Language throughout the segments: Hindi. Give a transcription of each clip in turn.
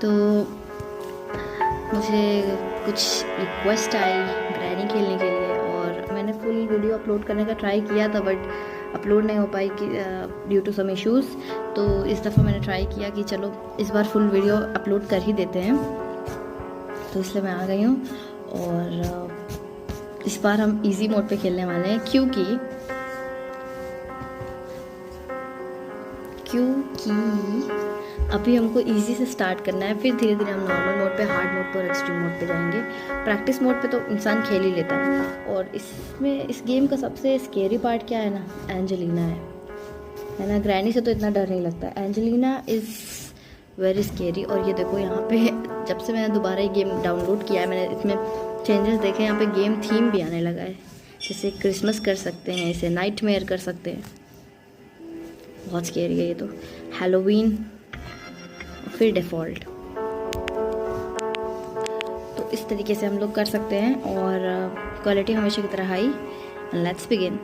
तो मुझे कुछ रिक्वेस्ट आई ग्रैनी खेलने के लिए और मैंने फुल वीडियो अपलोड करने का ट्राई किया था, बट अपलोड नहीं हो पाई कि ड्यू टू सम इश्यूज़। तो इस दफ़ा मैंने ट्राई किया कि चलो इस बार फुल वीडियो अपलोड कर ही देते हैं, तो इसलिए मैं आ गई हूँ। और इस बार हम इजी मोड पे खेलने वाले हैं क्योंकि अभी हमको इजी से स्टार्ट करना है, फिर धीरे धीरे हम नॉर्मल मोड पे, हार्ड मोड पे और एक्सट्रीम मोड पे जाएंगे। प्रैक्टिस मोड पे तो इंसान खेल ही लेता है। और इसमें इस गेम का सबसे स्केरी पार्ट क्या है ना, एंजेलिना है ना। ग्रैनी से तो इतना डर नहीं लगता, एंजेलिना इज़ वेरी स्केरी। और ये देखो यहाँ पे जब से मैंने दोबारा ये गेम डाउनलोड किया है, मैंने इसमें चेंजेस देखे। यहाँ पे गेम थीम भी आने लगा है, जैसे क्रिसमस कर सकते हैं, इसे नाइटमेयर कर सकते हैं। बहुत स्केरी है ये तो। हैलोवीन, फिर डिफ़ॉल्ट। तो इस तरीके से हम लोग कर सकते हैं और क्वालिटी हमेशा की तरह हाई। Let's begin.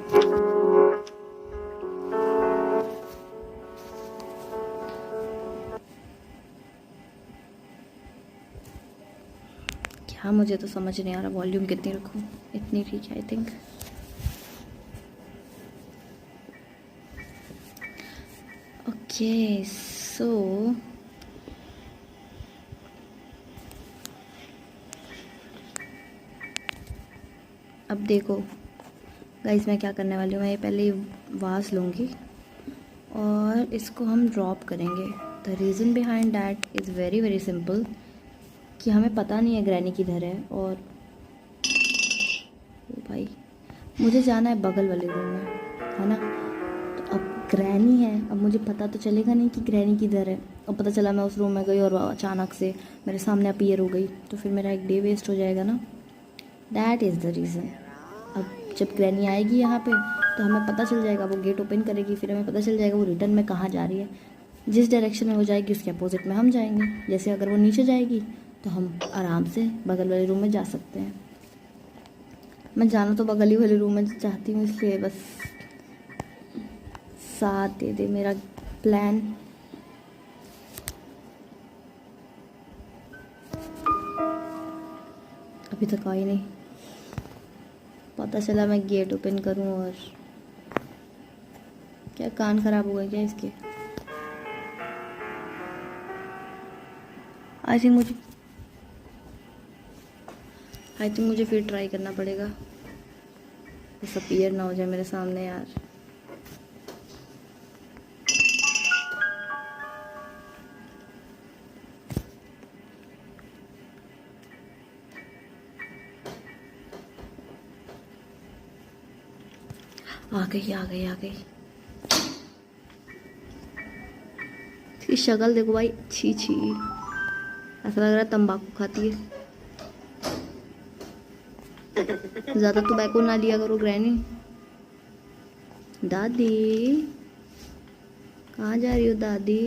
क्या, मुझे तो समझ नहीं आ रहा वॉल्यूम कितनी रखूं। इतनी ठीक है आई थिंक। ओके सो अब देखो गाइस, मैं क्या करने वाली हूँ। मैं पहले वास लूँगी और इसको हम ड्रॉप करेंगे। The reason behind that is very very simple कि हमें पता नहीं है ग्रैनी किधर है। और ओ भाई, मुझे जाना है बगल वाले रूम में, है ना। तो अब ग्रैनी है, अब मुझे पता तो चलेगा नहीं कि ग्रैनी किधर है। अब पता चला मैं उस रूम में गई और अचानक से मेरे सामने अपीयर हो गई, तो फिर मेरा एक डे वेस्ट हो जाएगा ना। That is the reason. अब जब ग्रैनी आएगी यहाँ पे तो हमें पता चल जाएगा, वो गेट ओपन करेगी, फिर हमें पता चल जाएगा वो रिटर्न में कहाँ जा रही है। जिस डायरेक्शन में वो जाएगी उसके अपोजिट में हम जाएंगे। जैसे अगर वो नीचे जाएगी तो हम आराम से बगल वाले रूम में जा सकते हैं। मैं जाना तो बगल ही वाले रूम में चाहती हूँ, इसलिए बस साथ दे दे मेरा प्लान। अभी तक आई नहीं। पता चला मैं गेट ओपन करूं और क्या कान खराब हो गए क्या इसके। आई थिंक मुझे फिर ट्राई करना पड़ेगा। डिसअपीयर ना हो जाए मेरे सामने यार। आ गई। इसकी शक्ल देखो भाई, छी, ऐसा लग रहा है तंबाकू खाती है। ज़्यादा टोबैको ना लिया करो ग्रैनी। दादी कहाँ जा रही हो दादी?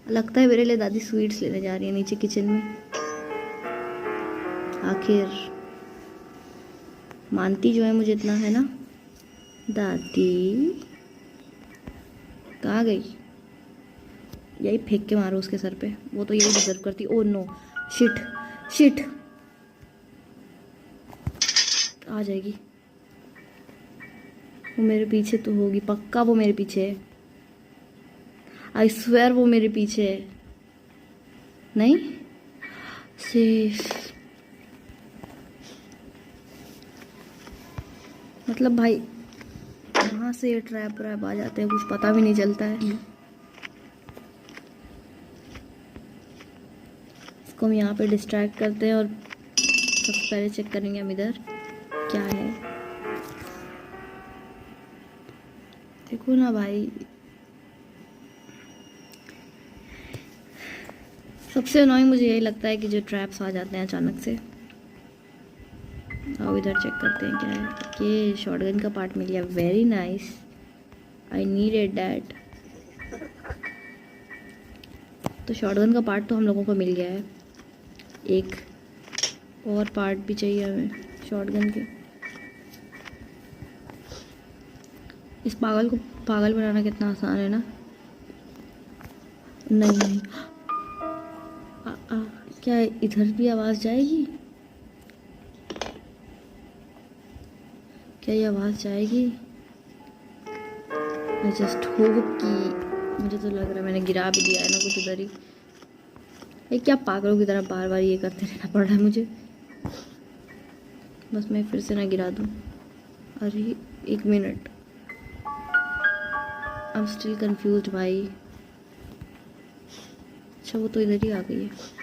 लगता है मेरे लिए दादी स्वीट्स लेने जा रही है नीचे किचन में। आखिर मानती जो है मुझे इतना, है ना। दादी कहाँ गई? यही फेंक के मारो उसके सर पे, वो तो यही डिजर्व करती। ओ नो, शिट आ जाएगी। वो मेरे पीछे तो होगी पक्का, वो मेरे पीछे है। आई स्वेयर वो मेरे पीछे है। नहीं सेफ, मतलब भाई कहाँ से ये ट्रैप आ जाते हैं, कुछ पता भी नहीं चलता है। इसको हम यहाँ पे डिस्ट्रैक्ट करते हैं और सबसे पहले चेक करेंगे हम इधर क्या है। देखो ना भाई, सबसे अनोइंग मुझे यही लगता है कि जो ट्रैप्स आ जाते हैं अचानक से। आओ इधर चेक करते हैं क्या है। ये शॉटगन का पार्ट मिल गया, very nice, I needed that. तो शॉटगन का पार्ट तो हम लोगों को मिल गया है। एक और पार्ट भी चाहिए हमें शॉटगन के। इस पागल को पागल बनाना कितना आसान है ना। नहीं क्या इधर भी आवाज़ जाएगी? क्या ये आवाज़ जाएगी? आई जस्ट होप कि, मुझे तो लग रहा है मैंने गिरा भी दिया है ना कुछ उधर ही। ये क्या पागलों की तरह बार बार ये करते रहना पड़ रहा है मुझे। बस मैं फिर से ना गिरा दूँ। अरे 1 minute, I am still confuse भाई। अच्छा वो तो इधर ही आ गई है।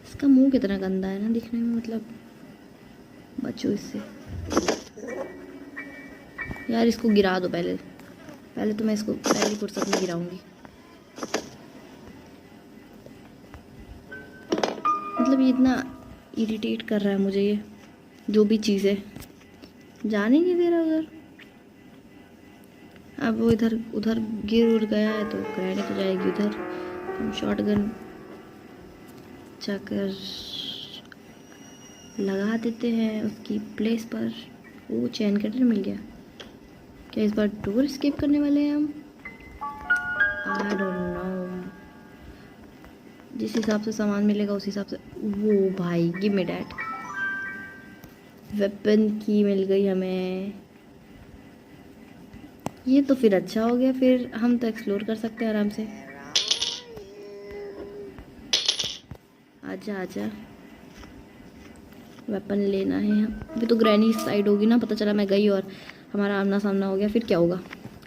इसका मुंह कितना गंदा है ना दिखने में, मतलब बचो इससे यार। इसको गिरा दो पहले, पहले तो मैं इसको पहली फुर्सत में गिराऊंगी। मतलब ये इतना इरिटेट कर रहा है मुझे ये जो भी चीज़ है, जाने नहीं दे रहा उधर। अब वो इधर उधर गिर उड़ गया है तो ग्रैनी तो जाएगी उधर। हम शॉटगन जाकर लगा देते हैं उसकी प्लेस पर। वो चैन कटर मिल गया। क्या इस बार डोर स्केप करने वाले हैं हम? I don't know. जिस हिसाब से सामान मिलेगा उस हिसाब से। वो भाई गिव मी डैट। वेपन की मिल गई हमें। ये तो फिर अच्छा हो गया, फिर हम तो एक्सप्लोर कर सकते हैं आराम से। आजा आजा, वेपन लेना है। अभी तो ग्रैनी साइड होगी ना, पता चला मैं गई और हमारा आमना सामना हो गया, फिर क्या होगा?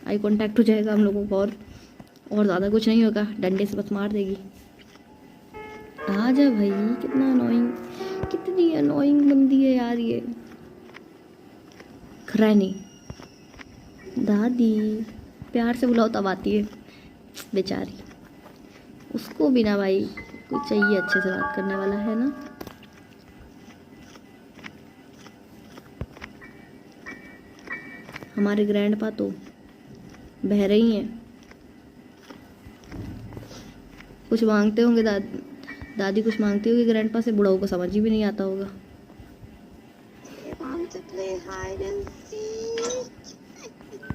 आई कांटेक्ट हो जाएगा हम लोगों को और ज़्यादा कुछ नहीं होगा। डंडे से बस मार देगी। आजा भाई, कितना अनोइंग, कितनी अनोइंग बंदी है यार ये ग्रैनी। दादी प्यार से बुलाओ तब आती है बेचारी। उसको भी ना भाई कोई चाहिए अच्छे से बात करने वाला, है ना? हमारे ग्रैंडपा तो बह रही हैं। कुछ मांगते होंगे दादी कुछ मांगती होगी ग्रैंडपा से, बुढ़ाऊ को समझ ही भी नहीं आता होगा।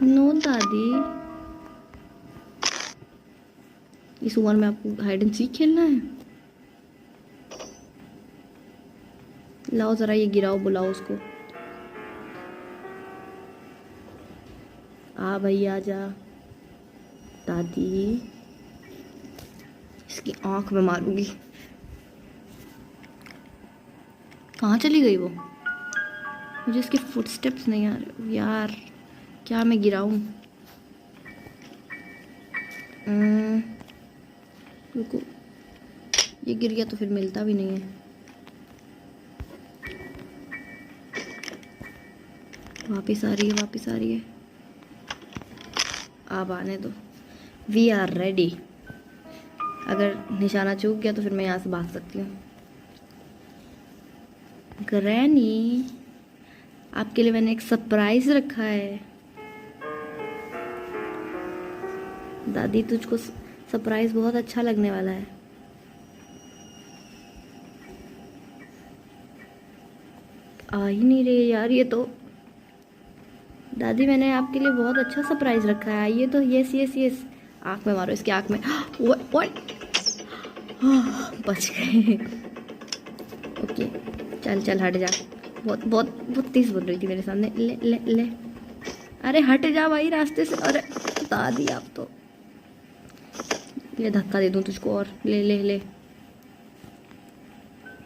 नो दादी, इस उम्र में आपको हाइड एंड सीक खेलना है? लाओ जरा ये गिराओ, बुलाओ उसको। आ भाई आजा। दादी इसकी आंख में मारूंगी। कहाँ चली गई वो? मुझे इसके फुटस्टेप्स नहीं आ रहे यार। क्या मैं गिराऊं? रुको, ये गिर गया तो फिर मिलता भी नहीं है। वापिस आ रही है, वापिस आ रही है। आप आने दो, वी आर रेडी। अगर निशाना चूक गया तो फिर मैं यहाँ से भाग सकती हूँ। ग्रैनी आपके लिए मैंने एक सरप्राइज रखा है। दादी तुझको सरप्राइज बहुत अच्छा लगने वाला है। आ ही नहीं रही यार ये तो। दादी मैंने आपके लिए बहुत अच्छा सरप्राइज रखा है, ये तो। यस यस यस, आँख में मारो, इसकी आँख में। व्हाट? बच गए। ओके चल चल हट जा। बहुत बहुत बहुत तेज बोल रही थी मेरे सामने। ले ले ले, अरे हट जा भाई रास्ते से। अरे दादी आप तो, ये धक्का दे दूं तुझको और। ले ले ले।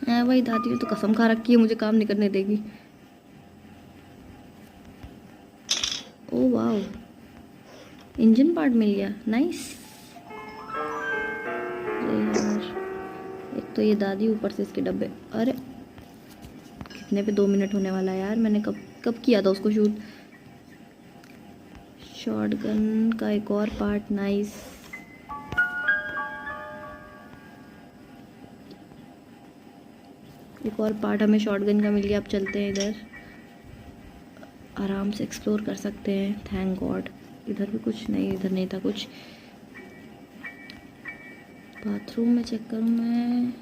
हाँ भाई, दादी ने तो कसम खा रखी है मुझे काम नहीं करने देगी। ओ वाओ, इंजन पार्ट मिल गया, नाइस। यार एक तो ये दादी, ऊपर से इसके डब्बे। अरे कितने पे 2 मिनट होने वाला है यार। मैंने कब कब किया था उसको शूट। शॉटगन का एक और पार्ट, नाइस। एक और पार्ट हमें शॉटगन का मिल गया। अब चलते हैं इधर, आराम से एक्सप्लोर कर सकते हैं। Thank God. इधर भी कुछ नहीं, इधर नहीं था कुछ। बाथरूम में चेक करूँ मैं।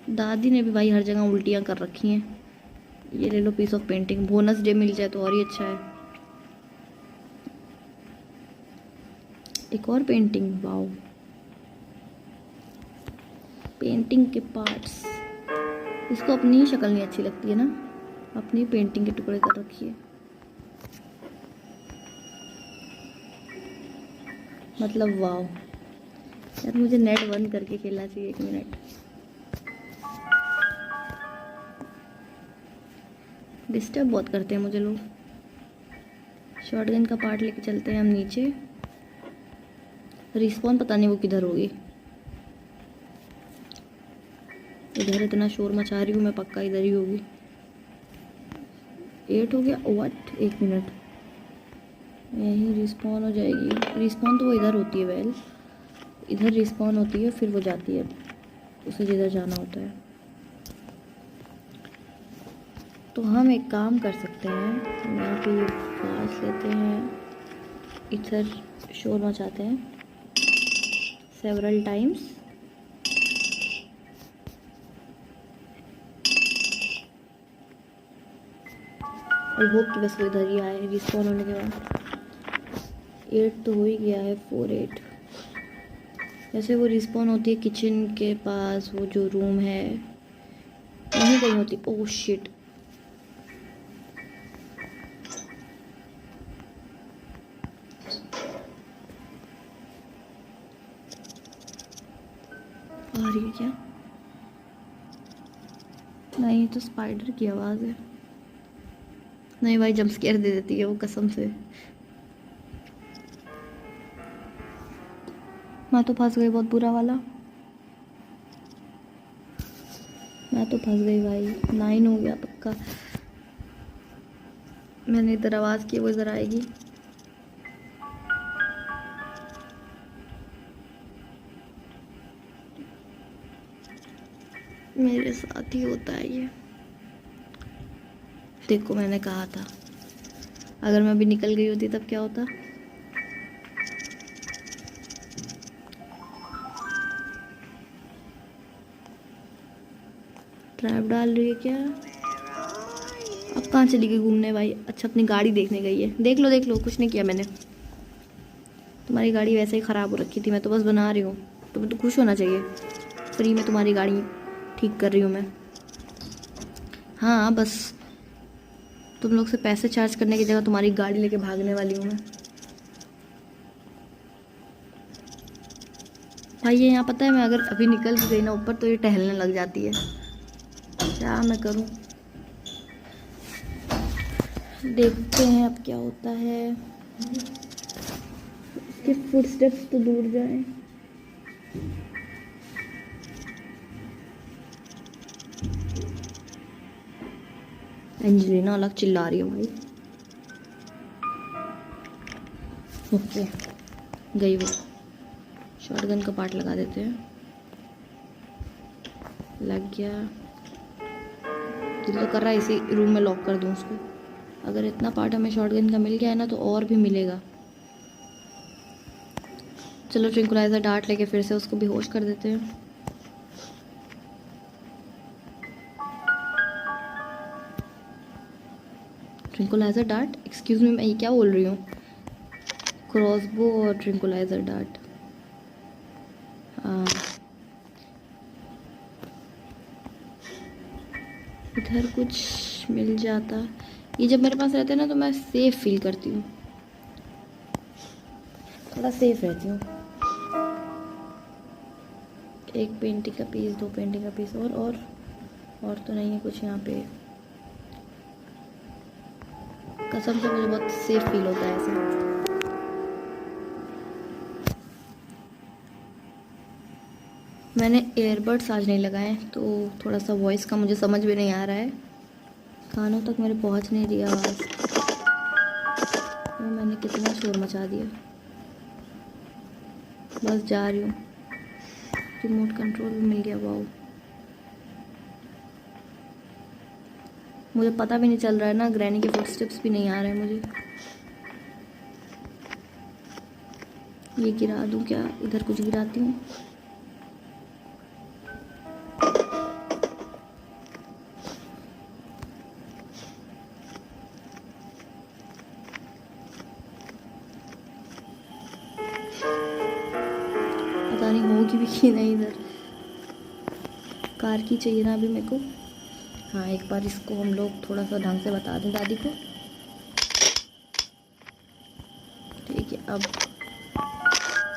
दादी ने भी भाई हर जगह उल्टियाँ कर रखी हैं। ये ले लो piece of painting, bonus day मिल जाए तो और ही अच्छा है। एक और पेंटिंग, वाओ। पेंटिंग के पार्ट्स। इसको अपनी ही शक्ल नहीं अच्छी लगती है ना, अपनी पेंटिंग के टुकड़े कर रखिए। मतलब वाव यार, मुझे नेट बंद करके खेलना चाहिए। 1 मिनट। डिस्टर्ब बहुत करते हैं मुझे लोग। शॉटगन का पार्ट लेके चलते हैं हम नीचे। रिस्पॉन पता नहीं वो किधर होगी। इधर इतना शोर मचा रही हूँ मैं, पक्का इधर ही होगी। 8 हो गया। व्हाट? 1 मिनट, यहीं रिस्पॉन हो जाएगी। रिस्पॉन तो वो इधर होती है, वेल इधर रिस्पॉन होती है, फिर वो जाती है उसे जिधर जाना होता है। तो हम एक काम कर सकते हैं, यहाँ पे ये फास्ट लेते हैं, इधर शोर मचाते हैं सेवरल टाइम्स। आई होप कि बस वो इधर ही आए रिस्पॉन होने के बाद। 8 तो हो ही गया है। 4 8 जैसे वो रिस्पॉन होती है किचन के पास, वो जो रूम है वहीं कहीं होती। ओह शिट, आ रही है क्या? नहीं, तो स्पाइडर की आवाज़ है। नहीं भाई, जंप स्केयर दे देती है वो कसम से। मैं तो फंस गई बहुत बुरा वाला। मैं तो फंस गई भाई। 9 हो गया पक्का। मैंने इधर आवाज़ की, वो इधर आएगी। मेरे साथ ही होता है ये। देखो मैंने कहा था, अगर मैं भी निकल गई होती तब क्या होता। ट्रैप डाल रही है क्या? अब कहाँ चली गई घूमने भाई? अच्छा, अपनी गाड़ी देखने गई है। देख लो देख लो, कुछ नहीं किया मैंने। तुम्हारी गाड़ी वैसे ही ख़राब हो रखी थी, मैं तो बस बना रही हूँ। तुम्हें तो खुश होना चाहिए, फ्री में तुम्हारी गाड़ी ठीक कर रही हूँ मैं। हाँ बस तुम लोग से पैसे चार्ज करने की जगह तुम्हारी गाड़ी लेके भागने वाली हूँ मैं। भाई ये यहाँ पता है, मैं अगर अभी निकल भी गई ना ऊपर तो ये टहलने लग जाती है। क्या मैं करूँ? देखते हैं अब क्या होता है। इसके फुटस्टेप्स तो दूर जाएं। एंजेलिना अलग चिल्ला रही है भाई। ओके, गई वो। शॉटगन का पार्ट लगा देते हैं। लग गया। दिल तो कर रहा है इसी रूम में लॉक कर दूं उसको। अगर इतना पार्ट हमें शॉटगन का मिल गया है ना तो और भी मिलेगा। चलो ट्रिंकुलाइजर डार्ट लेके फिर से उसको बेहोश कर देते हैं। ट्रिंकुलाइजर डार्ट, एक्सक्यूज मी, मैं ये क्या बोल रही हूँ? क्रॉसबो और ट्रिंकुलाइजर डार्ट। हाँ, इधर कुछ मिल जाता। ये जब मेरे पास रहते हैं ना तो मैं सेफ फील करती हूँ, थोड़ा सेफ रहती हूँ। एक पेंटिंग का पीस, 2 पेंटिंग का पीस, और तो नहीं है कुछ यहाँ पे। कसम से मुझे बहुत सेफ फील होता है ऐसे। मैंने एयरबड्स आज नहीं लगाए तो थोड़ा सा वॉइस का मुझे समझ भी नहीं आ रहा है। कानों तक मेरे पहुंच नहीं रही आवाज़। मैंने कितना शोर मचा दिया। बस जा रही हूँ। रिमोट कंट्रोल भी मिल गया। वाओ, मुझे पता भी नहीं चल रहा है ना, ग्रैनी के फुटस्टेप्स भी नहीं आ रहे हैं मुझे। ये गिरा दूँ क्या? इधर कुछ गिराती हूँ। पता नहीं होगी भी कि नहीं इधर। कार की चाहिए ना अभी मेरे को। हाँ, एक बार इसको हम लोग थोड़ा सा ढंग से बता दें दादी को। ठीक है, अब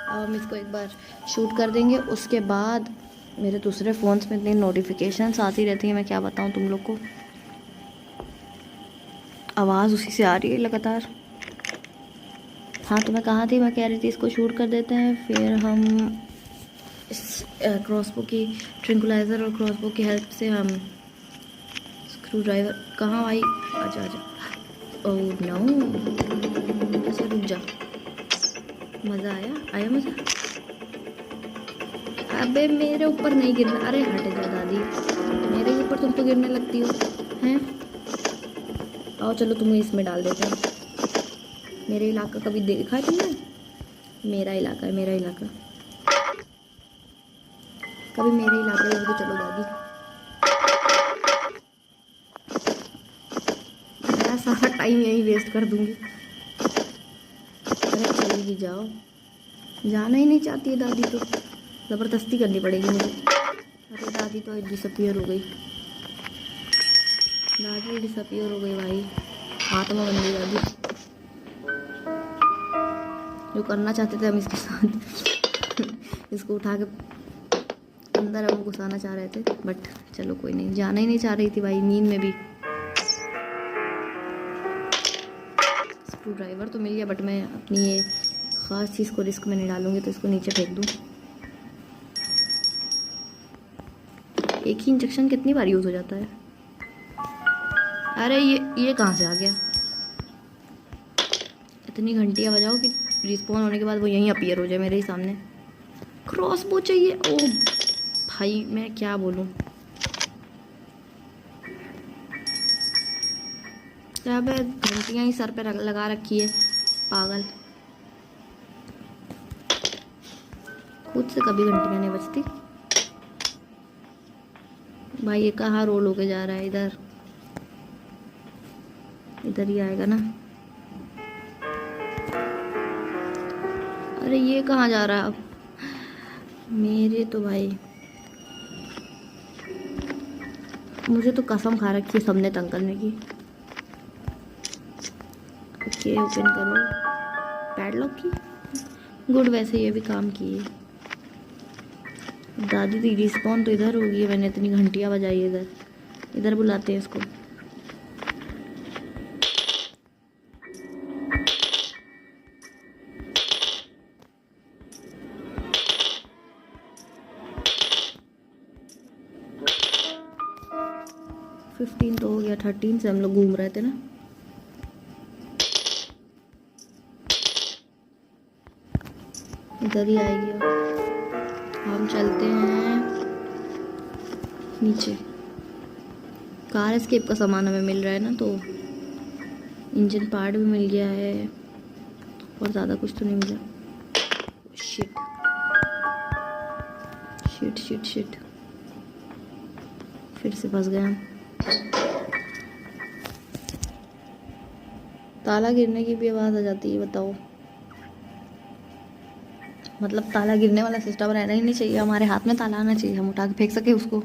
हम इसको एक बार शूट कर देंगे। उसके बाद मेरे दूसरे फ़ोन्स में इतनी नोटिफिकेशंस आती रहती हैं, मैं क्या बताऊँ तुम लोग को। आवाज़ उसी से आ रही है लगातार। हाँ, तो मैं कहाँ थी, मैं कह रही थी इसको शूट कर देते हैं, फिर हम इस क्रॉसबो की ट्रिंकुलाइज़र और क्रॉसबो की हेल्प से हम स्क्रू ड्राइवर। कहाँ आई? आजा आजा। ओह नो, अच्छा रुक जा। मज़ा आया मज़ा। अबे मेरे ऊपर नहीं गिरना। अरे हट जा दादी, मेरे ऊपर तुम तो गिरने लगती हो हैं। आओ चलो तुम्हें इसमें डाल देते हैं। मेरे इलाका कभी देखा है तुमने? मेरा इलाका है, मेरा इलाका। कभी मेरे इलाके में तो चलो दादी। मेरा सारा टाइम यहीं वेस्ट कर दूंगी। अरे चलेगी जाओ। जाना ही नहीं चाहती है दादी तो ज़बरदस्ती करनी पड़ेगी मुझे। अरे दादी तो डिसअपियर हो गई। दादी डिसअपियर हो गई भाई, हाथ में बन गई दादी। जो करना चाहते थे हम इसके साथ इसको उठा के अंदर हम घुसाना चाह रहे थे, बट चलो कोई नहीं। जाना ही नहीं चाह रही थी भाई, नींद में भी। स्क्रू ड्राइवर तो मिल गया, बट मैं अपनी ये ख़ास चीज़ को रिस्क में नहीं डालूंगी, तो इसको नीचे फेंक दूँ। एक ही इंजेक्शन कितनी बार यूज़ हो जाता है? अरे ये कहाँ से आ गया? इतनी घंटियाँ बजाओ कि रिस्पॉन होने के बाद वो यहीं अपीयर हो जाए मेरे ही सामने। क्रॉसबो चाहिए। ओ भाई मैं क्या बोलूँ। क्या बे, घंटियाँ ही सर पे लगा रखी है पागल। खुद से कभी घंटियाँ नहीं बजती भाई। ये कहाँ रोल होके जा रहा है? इधर ही आएगा ना। अरे ये कहाँ जा रहा है अब? मेरे तो भाई, मुझे तो कसम खा रखी है सबने तंग करने की। ओके, ओपन करो। पैडलॉक की गुड, वैसे ये भी काम की है। दादी दी रिस्पॉन तो इधर होगी है, मैंने इतनी घंटियाँ बजाई है। इधर बुलाते हैं इसको। फिफ्टीन तो हो गया, 13 से हम लोग घूम रहे थे ना। इधर ही आएगी। हम चलते हैं नीचे। कार एस्केप का सामान हमें मिल रहा है ना, तो इंजन पार्ट भी मिल गया है और ज़्यादा कुछ तो नहीं मिला। शिट शिट शिट शिट, फिर से फंस गए हम। ताला गिरने की भी आवाज़ आ जाती है, बताओ। मतलब ताला गिरने वाला सिस्टम रहना ही नहीं चाहिए, हमारे हाथ में ताला आना चाहिए, हम उठा के फेंक सके उसको।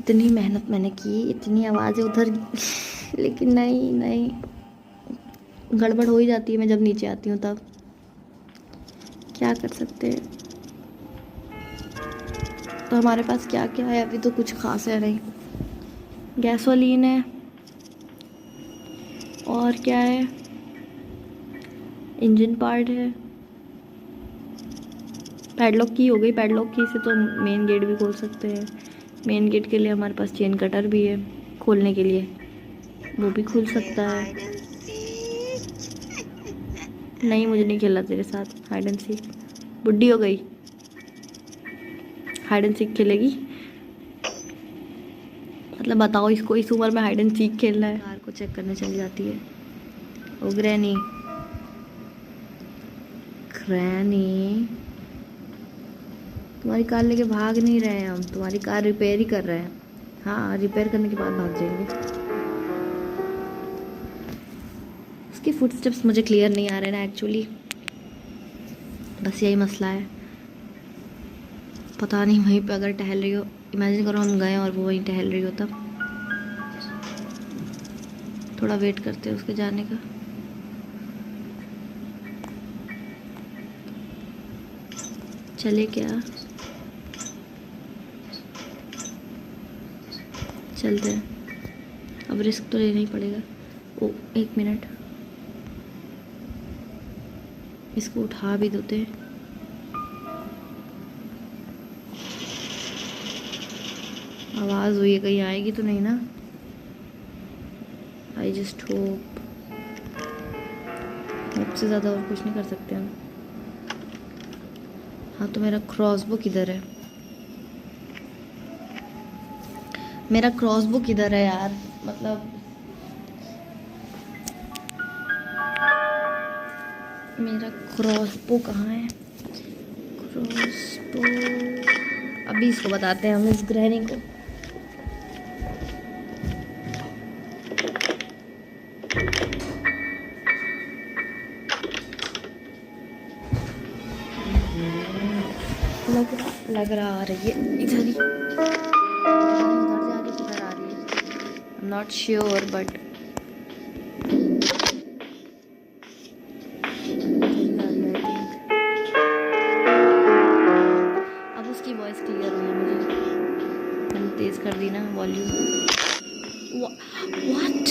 इतनी मेहनत मैंने की, इतनी आवाज़ें उधर लेकिन नहीं गड़बड़ हो ही जाती है। मैं जब नीचे आती हूँ तब क्या कर सकते हैं। तो हमारे पास क्या क्या है अभी? तो कुछ खास है नहीं। गैसोलीन है और क्या है, इंजन पार्ट है, पैडलॉक की हो गई। पैडलॉक की से तो मेन गेट भी खोल सकते हैं। मेन गेट के लिए हमारे पास चेन कटर भी है, खोलने के लिए वो भी खुल सकता है। नहीं, मुझे नहीं खेलना तेरे साथ हाइड एंड सीक। बुढ़ी हो गई, हाइड एंड सीक खेलेगी? मतलब बताओ, इसको इस उम्र में हाइड एंड सीक खेलना है? कार को चेक करने चली जाती है। ओ ग्रैनी, तुम्हारी कार लेके भाग नहीं रहे हैं हम, तुम्हारी कार रिपेयर ही कर रहे हैं। हाँ, रिपेयर करने के बाद भाग जाएंगे। उसके फुटस्टेप्स मुझे क्लियर नहीं आ रहे ना एक्चुअली, बस यही मसला है। पता नहीं वहीं पे अगर टहल रही हो, इमेजिन करो हम गए और वो वहीं टहल रही हो, तब थोड़ा वेट करते हैं उसके जाने का। चले क्या? चलते हैं, अब रिस्क तो लेना ही पड़ेगा। ओ 1 मिनट, इसको उठा भी देते हैं। आवाज़ हुई है, कहीं आएगी तो नहीं ना? आई जस्ट होप से ज़्यादा और कुछ नहीं कर सकते हम। हाँ तो मेरा क्रॉसबो किधर है? मेरा क्रॉसबो किधर है यार? मतलब मेरा क्रॉसबो कहाँ है? क्रॉसबो अभी इसको बताते हैं हम, इस ग्रहणी को। लग रहा आ रही है इधर ही, उधर जा रही किधर आ रही है, I am not sure but अब उसकी वॉइस क्लियर हुई है मुझे। मैंने तेज कर दी ना वॉल्यूम। व्हाट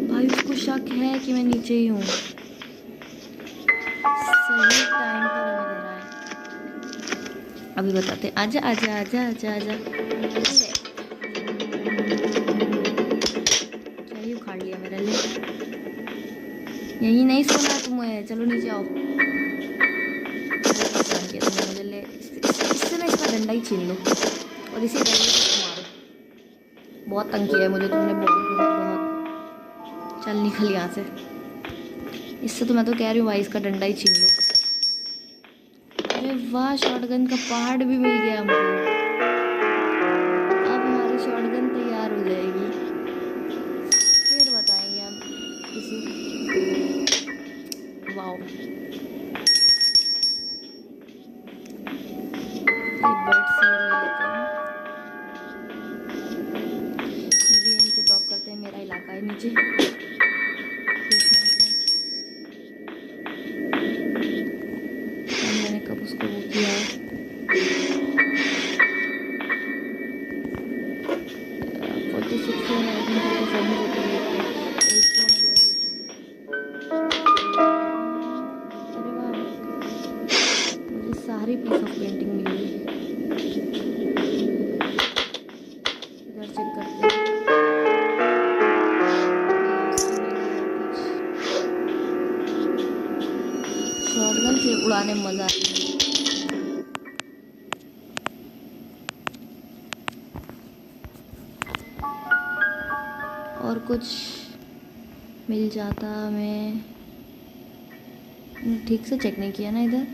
भाई, उसको शक है कि मैं नीचे ही हूँ। सही टाइम पर हमें दे रहा है। अभी बताते, आजा आजा आजा आजा आजा। क्या ही उखाड़ लिया मेरा ले। यही नहीं सोना तुम्हें, चलो नीचे आओ। परेशान किया तुमने मुझे, ले इससे ना इसका डंडा ही छीन लो और इसी डंडे से मारो। बहुत तंग किया है मुझे तुमने, बहुत बहुत बहुत। चल निकल यहाँ से, इससे तो मैं तो कह रही हूँ भाई इसका डंडा ही छीन लो। अरे वाह, शॉटगन का पहाड़ भी मिल गया हमको। अब हमारी शॉटगन तैयार हो जाएगी, फिर बताएंगे हम किसी। वाओ, एक बर्ड सीड ले लेते हैं। ये भी नीचे ड्रॉप करते हैं, मेरा इलाका है नीचे। मैंने कब उसको वो किया है? 46 है, आई थिंक 47 होती है। अरे वाह, मुझे सारी पीस ऑफ पेंटिंग मिल गई। इधर चेक करते हैं। शॉटगन से उड़ाने में मजा आता है। और कुछ मिल जाता, मैं ठीक से चेक नहीं किया ना इधर।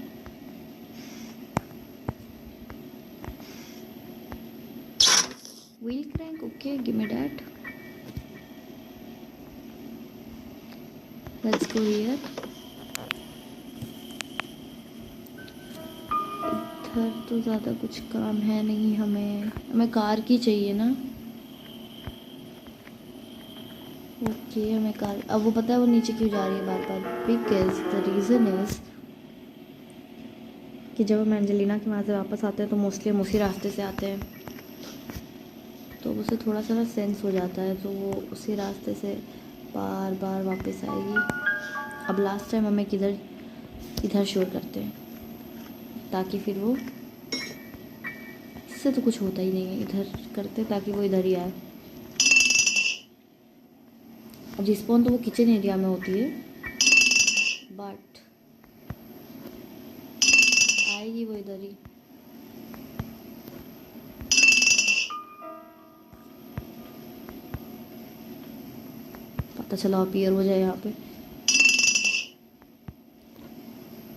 Wheel crank, okay give me that. Let's go here. इधर तो ज़्यादा कुछ काम है नहीं, हमें कार की चाहिए ना। ओके हमें कार, अब वो पता है वो नीचे क्यों जा रही है बार बार? बिकॉज द रीज़न इज़ कि जब हम एंजेलिना के वहाँ से वापस आते हैं तो मोस्टली हम उसी रास्ते से आते हैं, तो उसे थोड़ा सा ना सेंस हो जाता है, तो वो उसी रास्ते से बार बार वापस आएगी। अब लास्ट टाइम हमें किधर इधर शोर करते हैं ताकि फिर वो, इससे तो कुछ होता ही नहीं है, इधर करते ताकि वो इधर ही आए। अब रिस्पॉन तो वो किचन एरिया में होती है, बट आएगी वो इधर ही। पता चला अपीयर हो जाए यहाँ पे,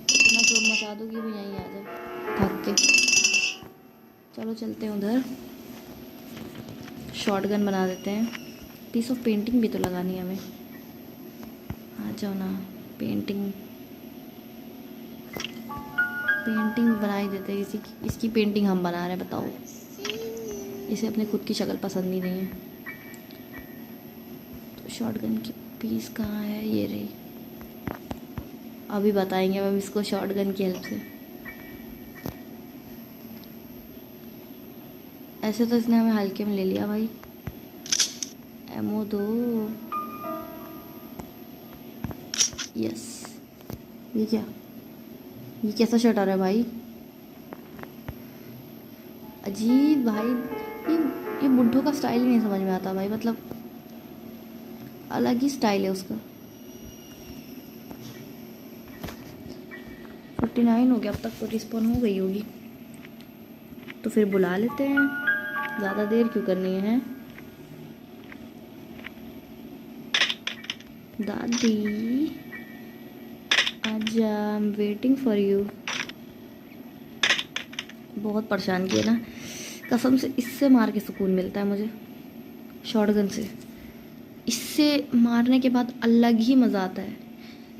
इतना शोर मचा दूँगी वो यहीं आ जाए भाग के। चलो चलते हैं उधर, शॉटगन बना देते हैं। पीस ऑफ पेंटिंग भी तो लगानी है हमें, आ जाओ ना पेंटिंग। पेंटिंग बनाई देते हैं इसकी पेंटिंग हम बना रहे हैं, बताओ। इसे अपने खुद की शक्ल पसंद ही नहीं है। तो शॉटगन की पीस कहाँ है? ये रही। अभी बताएंगे हम इसको शॉटगन की हेल्प से। ऐसे तो इसने हमें हल्के में ले लिया भाई। एमो दो। यस। ये क्या? ये कैसा शर्ट आ रहा है भाई? अजीब भाई। ये बुड्ढों का स्टाइल ही नहीं समझ में आता भाई, मतलब अलग ही स्टाइल है उसका। 49 हो गया, अब तक तो रिस्पॉन हो गई होगी। तो फिर बुला लेते हैं, ज़्यादा देर क्यों करनी है? दादी आजा, I am waiting for you. बहुत परेशान किया ना कसम से। इससे मार के सुकून मिलता है मुझे, शॉटगन से। इससे मारने के बाद अलग ही मज़ा आता है।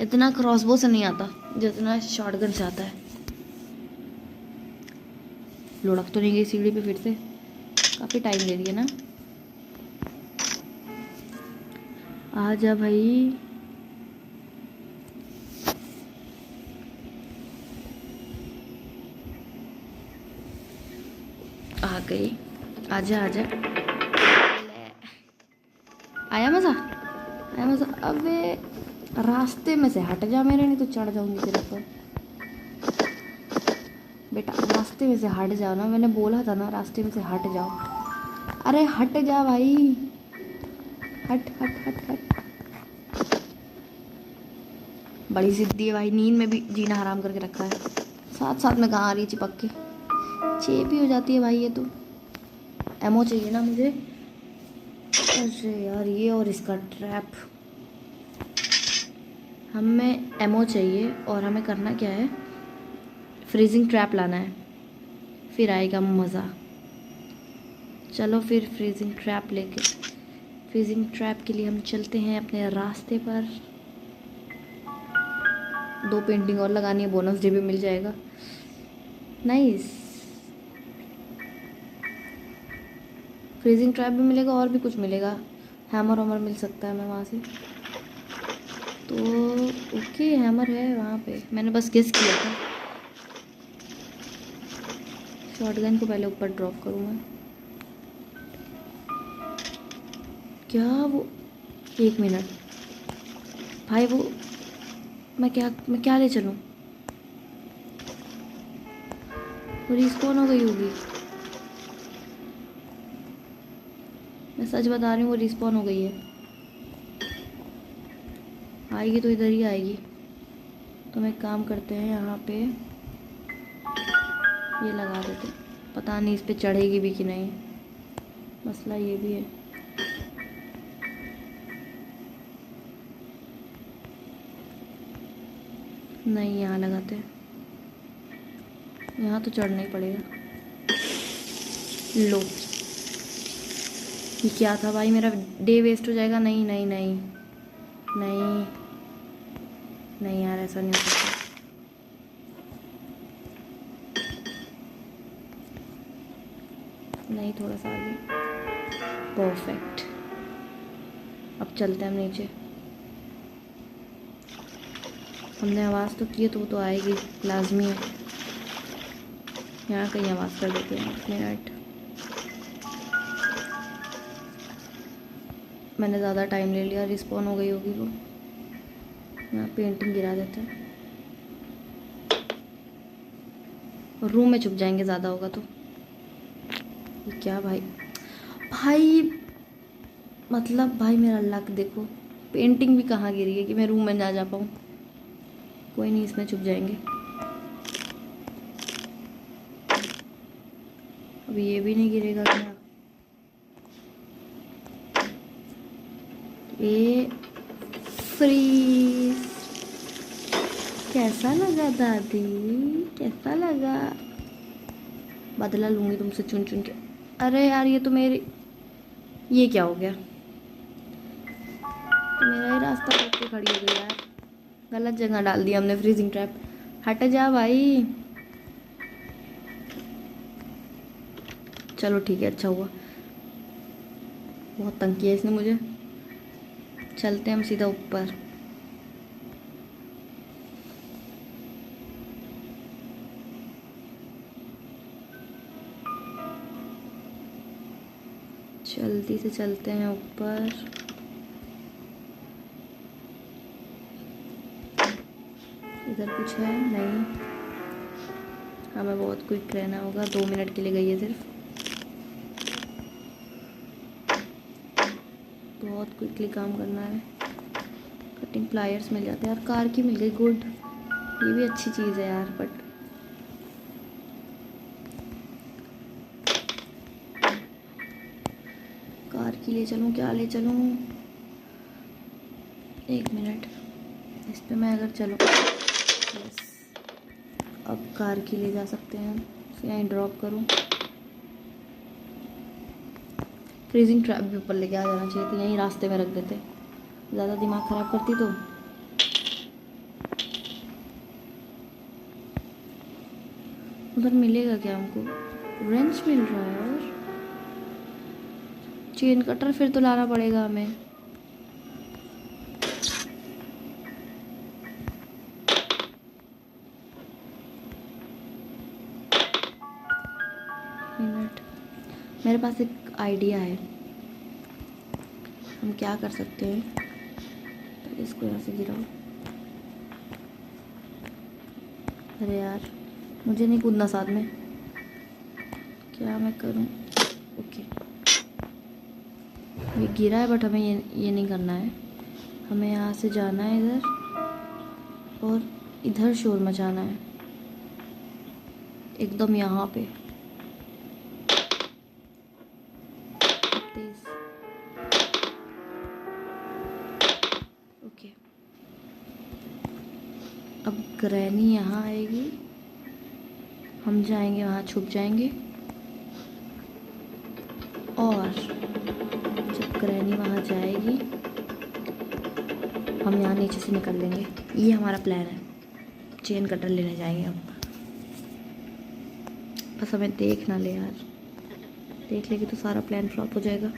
इतना क्रॉसबो से नहीं आता जितना शॉटगन से आता है। लुढ़क तो नहीं गई सीढ़ी पे फिर से? काफ़ी टाइम ले लिया ना। आ जा भाई। आ गई। आजा आजा। आया मज़ा? आया मज़ा? अबे रास्ते में से हट जा मेरे, नहीं तो चढ़ जाऊंगी तेरे पर। बेटा रास्ते में से हट जाओ ना, मैंने बोला था ना रास्ते में से हट जाओ। अरे हट जा भाई, हट हट हट हट। बड़ी जिद्दी है भाई, नींद में भी जीना हराम करके रखा है। साथ साथ में कहाँ आ रही है चिपक के? चेप ही हो जाती है भाई ये तो। एमो चाहिए ना मुझे। अरे यार ये और इसका ट्रैप। हमें एमो चाहिए और हमें करना क्या है? फ्रीजिंग ट्रैप लाना है, फिर आएगा मज़ा। चलो फिर फ्रीजिंग ट्रैप लेके, फ्रीजिंग ट्रैप के लिए हम चलते हैं अपने रास्ते पर। 2 पेंटिंग और लगानी है, बोनस डे भी मिल जाएगा। नाइस। फ्रीजिंग ट्रैप भी मिलेगा और भी कुछ मिलेगा। हैमर वैमर मिल सकता है हमें वहाँ से। तो ओके हैमर है वहाँ पे, मैंने बस गेस किया था। शॉटगन को पहले ऊपर ड्रॉप करूँ मैं। क्या वो? 1 मिनट भाई, वो मैं क्या ले चलूँ? वो रिस्पॉन हो गई होगी। मैं सच बता रही हूँ, वो रिस्पॉन हो गई है। आएगी तो इधर ही आएगी। तो हम एक काम करते हैं, यहाँ पे ये लगा देते। पता नहीं इस पे चढ़ेगी भी कि नहीं, मसला ये भी है। नहीं यहाँ लगाते, यहाँ तो चढ़ना ही पड़ेगा। लो, ये क्या था भाई? मेरा डे वेस्ट हो जाएगा। नहीं नहीं नहीं नहीं नहीं यार, ऐसा नहीं हो सकता। नहीं, थोड़ा सा आगे। परफेक्ट। अब चलते हैं हम नीचे। हमने आवाज़ तो की है तो वो तो आएगी, लाजमी है। यहाँ कहीं आवाज़ कर देते हैं। 1 मिनट, मैंने ज़्यादा टाइम ले लिया। रिस्पॉन हो गई होगी वो। यहाँ पेंटिंग गिरा देते हैं, रूम में छुप जाएंगे ज़्यादा होगा तो। ये क्या भाई? भाई मतलब भाई मेरा लक देखो, पेंटिंग भी कहाँ गिरी है कि मैं रूम में ना जा पाऊँ। कोई नहीं, इसमें छुप जाएंगे। अब ये भी नहीं गिरेगा क्या? ये फ्रीज कैसा लगा दादी? कैसा लगा? बदला लूँगी तुमसे चुन चुन के। अरे यार ये तो मेरी, ये क्या हो गया? तो मेरा ही रास्ता रोक के खड़ी हो गई यार। गलत जगह डाल दिया हमने फ्रीजिंग ट्रैप। हट जा भाई। चलो ठीक है, अच्छा हुआ, बहुत तंग किया इसने मुझे। चलते हैं हम सीधा ऊपर। जल्दी से चलते हैं ऊपर। इधर कुछ है नहीं, हमें बहुत क्विक रहना होगा, 2 मिनट के लिए गई है सिर्फ, बहुत क्विकली काम करना है। कटिंग प्लायर्स मिल जाते हैं यार, कार की मिल गई, गुड, ये भी अच्छी चीज़ है यार। बट कार की ले चलूँ, क्या ले चलूँ? 1 मिनट, इस पे मैं अगर चलूँ, यस, अब कार की ले जा सकते हैं, इसे यहीं ड्रॉप करूँ। फ्रीजिंग ट्रैप भी ऊपर लेके आ जाना चाहिए था, यहीं रास्ते में रख देते, ज़्यादा दिमाग ख़राब करती तो। उधर मिलेगा क्या हमको? रेंच मिल रहा है और चेन कटर फिर तो लाना पड़ेगा हमें। मिनट, मेरे पास एक आइडिया है, हम क्या कर सकते हैं। तो इसको यहाँ से गिराओ। अरे यार, मुझे नहीं कूदना साथ में, क्या मैं करूँ? ओके, ये गिरा है बट हमें ये नहीं करना है, हमें यहाँ से जाना है इधर और इधर शोर मचाना है, एकदम यहाँ पे तेज। ओके, अब ग्रैनी यहाँ आएगी, हम जाएंगे वहाँ, छुप जाएंगे, और जब ग्रैनी वहाँ जाएगी हम यहाँ नीचे से निकल लेंगे। ये हमारा प्लान है, चेन कटर लेने जाएंगे हम, बस हमें देख ना ले यार, देख लेगी तो सारा प्लान फ्लॉप हो जाएगा।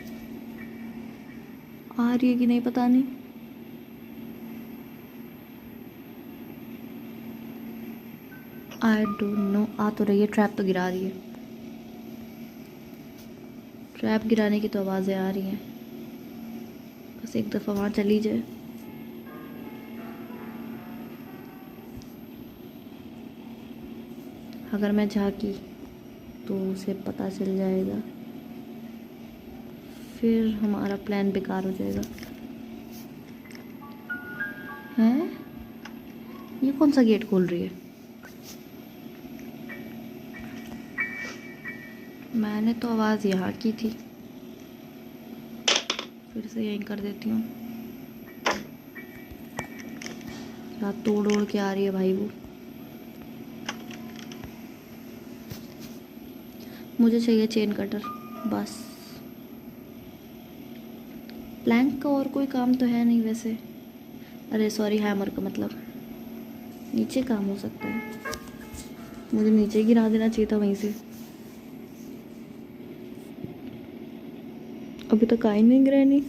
आ रही है कि नहीं पता नहीं। आई डोंट नो, आ तो रही है, ट्रैप तो गिरा रही है, ट्रैप गिराने की तो आवाज़ें आ रही हैं, बस एक दफ़ा वहाँ चली जाए। अगर मैं झांकी तो उसे पता चल जाएगा, फिर हमारा प्लान बेकार हो जाएगा। हैं, ये कौन सा गेट खोल रही है? मैंने तो आवाज़ यहाँ की थी, फिर से यहीं कर देती हूँ। क्या तोड़ ओड़ के आ रही है भाई वो। मुझे चाहिए चेन कटर बस, प्लैंक का और कोई काम तो है नहीं वैसे, अरे सॉरी, हैमर का मतलब, नीचे काम हो सकता है, मुझे नीचे गिरा देना चाहिए था वहीं से। अभी तक आई नहीं ग्रैनी,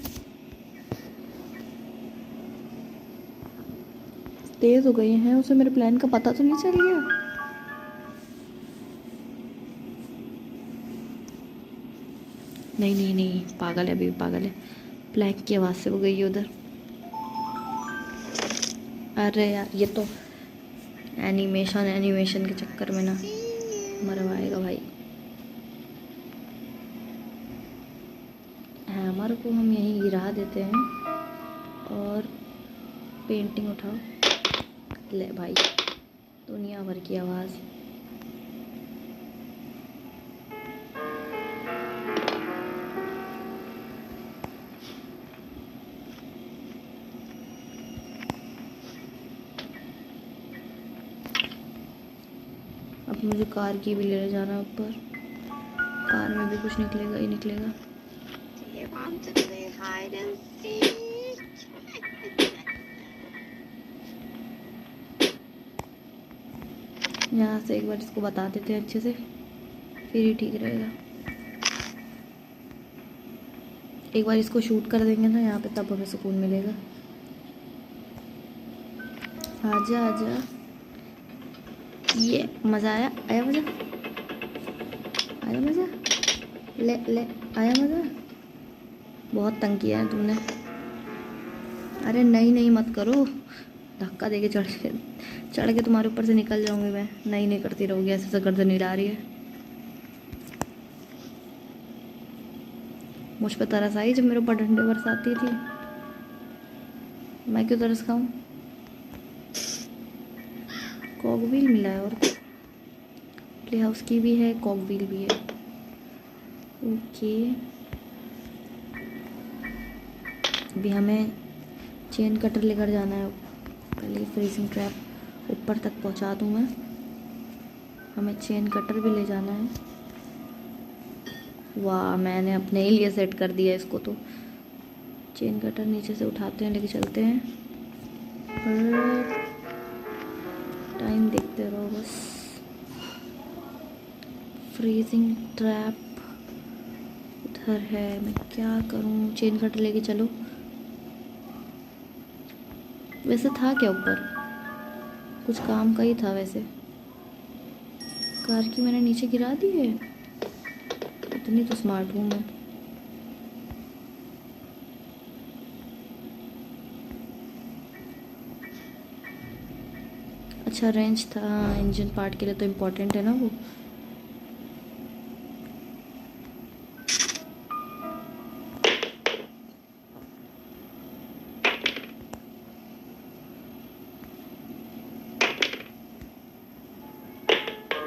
तेज हो गई हैं, उसे मेरे प्लान का पता तो नहीं चल गया? नहीं नहीं नहीं, पागल है, अभी पागल है, प्लैंक की आवाज़ से वो गई है उधर। अरे यार, ये तो एनिमेशन के चक्कर में ना मरवाएगा भाई। हैमर को हम यहीं गिरा देते हैं और पेंटिंग उठाओ, ले भाई, दुनिया भर की आवाज़। अब मुझे कार की भी लेने जाना है ऊपर, कार में भी कुछ निकलेगा ही निकलेगा। यहाँ से एक बार इसको बता देते हैं अच्छे से, फिर ही ठीक रहेगा। एक बार इसको शूट कर देंगे ना यहाँ पे, तब हमें सुकून मिलेगा। आजा आजा, ये मज़ा आया, आया मज़ा, आया मज़ा, ले ले, आया मज़ा। बहुत तंग किया है तुमने। अरे नहीं नहीं मत करो, धक्का देके चढ़ के तुम्हारे ऊपर से निकल जाऊंगी मैं। नहीं नहीं करती रहोगी ऐसे, से गर्दन हिला रही है। मुझ पर तरस आई जब मेरे ऊपर डंडे बरसाती थी। मैं क्यों तरस खाऊं? कॉकव्हील मिला है और प्ले हाउस की भी है, कॉकव्हील भी है। ओके, अभी हमें चेन कटर लेकर जाना है। पहले फ्रीजिंग ट्रैप ऊपर तक पहुंचा दूं मैं। हमें चेन कटर भी ले जाना है। वाह, मैंने अपने ही लिए सेट कर दिया इसको। तो चेन कटर नीचे से उठाते हैं, लेके चलते हैं। और टाइम देखते रहो बस। फ्रीजिंग ट्रैप उधर है, मैं क्या करूं? चेन कटर लेके चलो। वैसे था क्या ऊपर? कुछ काम का ही था वैसे। कार की मैंने नीचे गिरा दी है। इतनी तो स्मार्ट हूँ मैं। अच्छा रेंच था, इंजन पार्ट के लिए तो इम्पोर्टेंट है ना वो।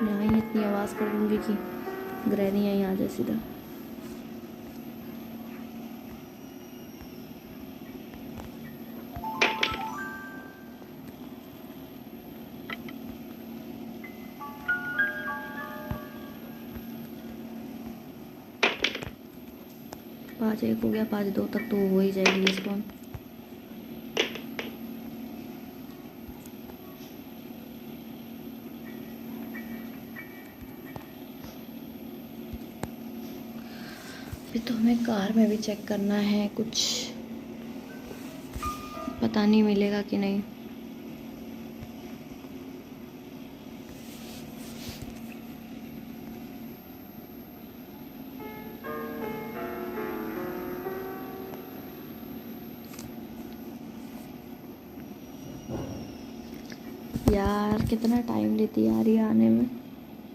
यहाँ ही इतनी आवाज़ कर दूँगी कि ग्रैनी यहीं आ जाए सीधा। पाँच एक हो गया, 5-2 तक तो हो ही जाएगी रिस्पॉन। फिर तो हमें कार में भी चेक करना है, कुछ पता नहीं मिलेगा कि नहीं। यार कितना टाइम लेती है यार ये आने में।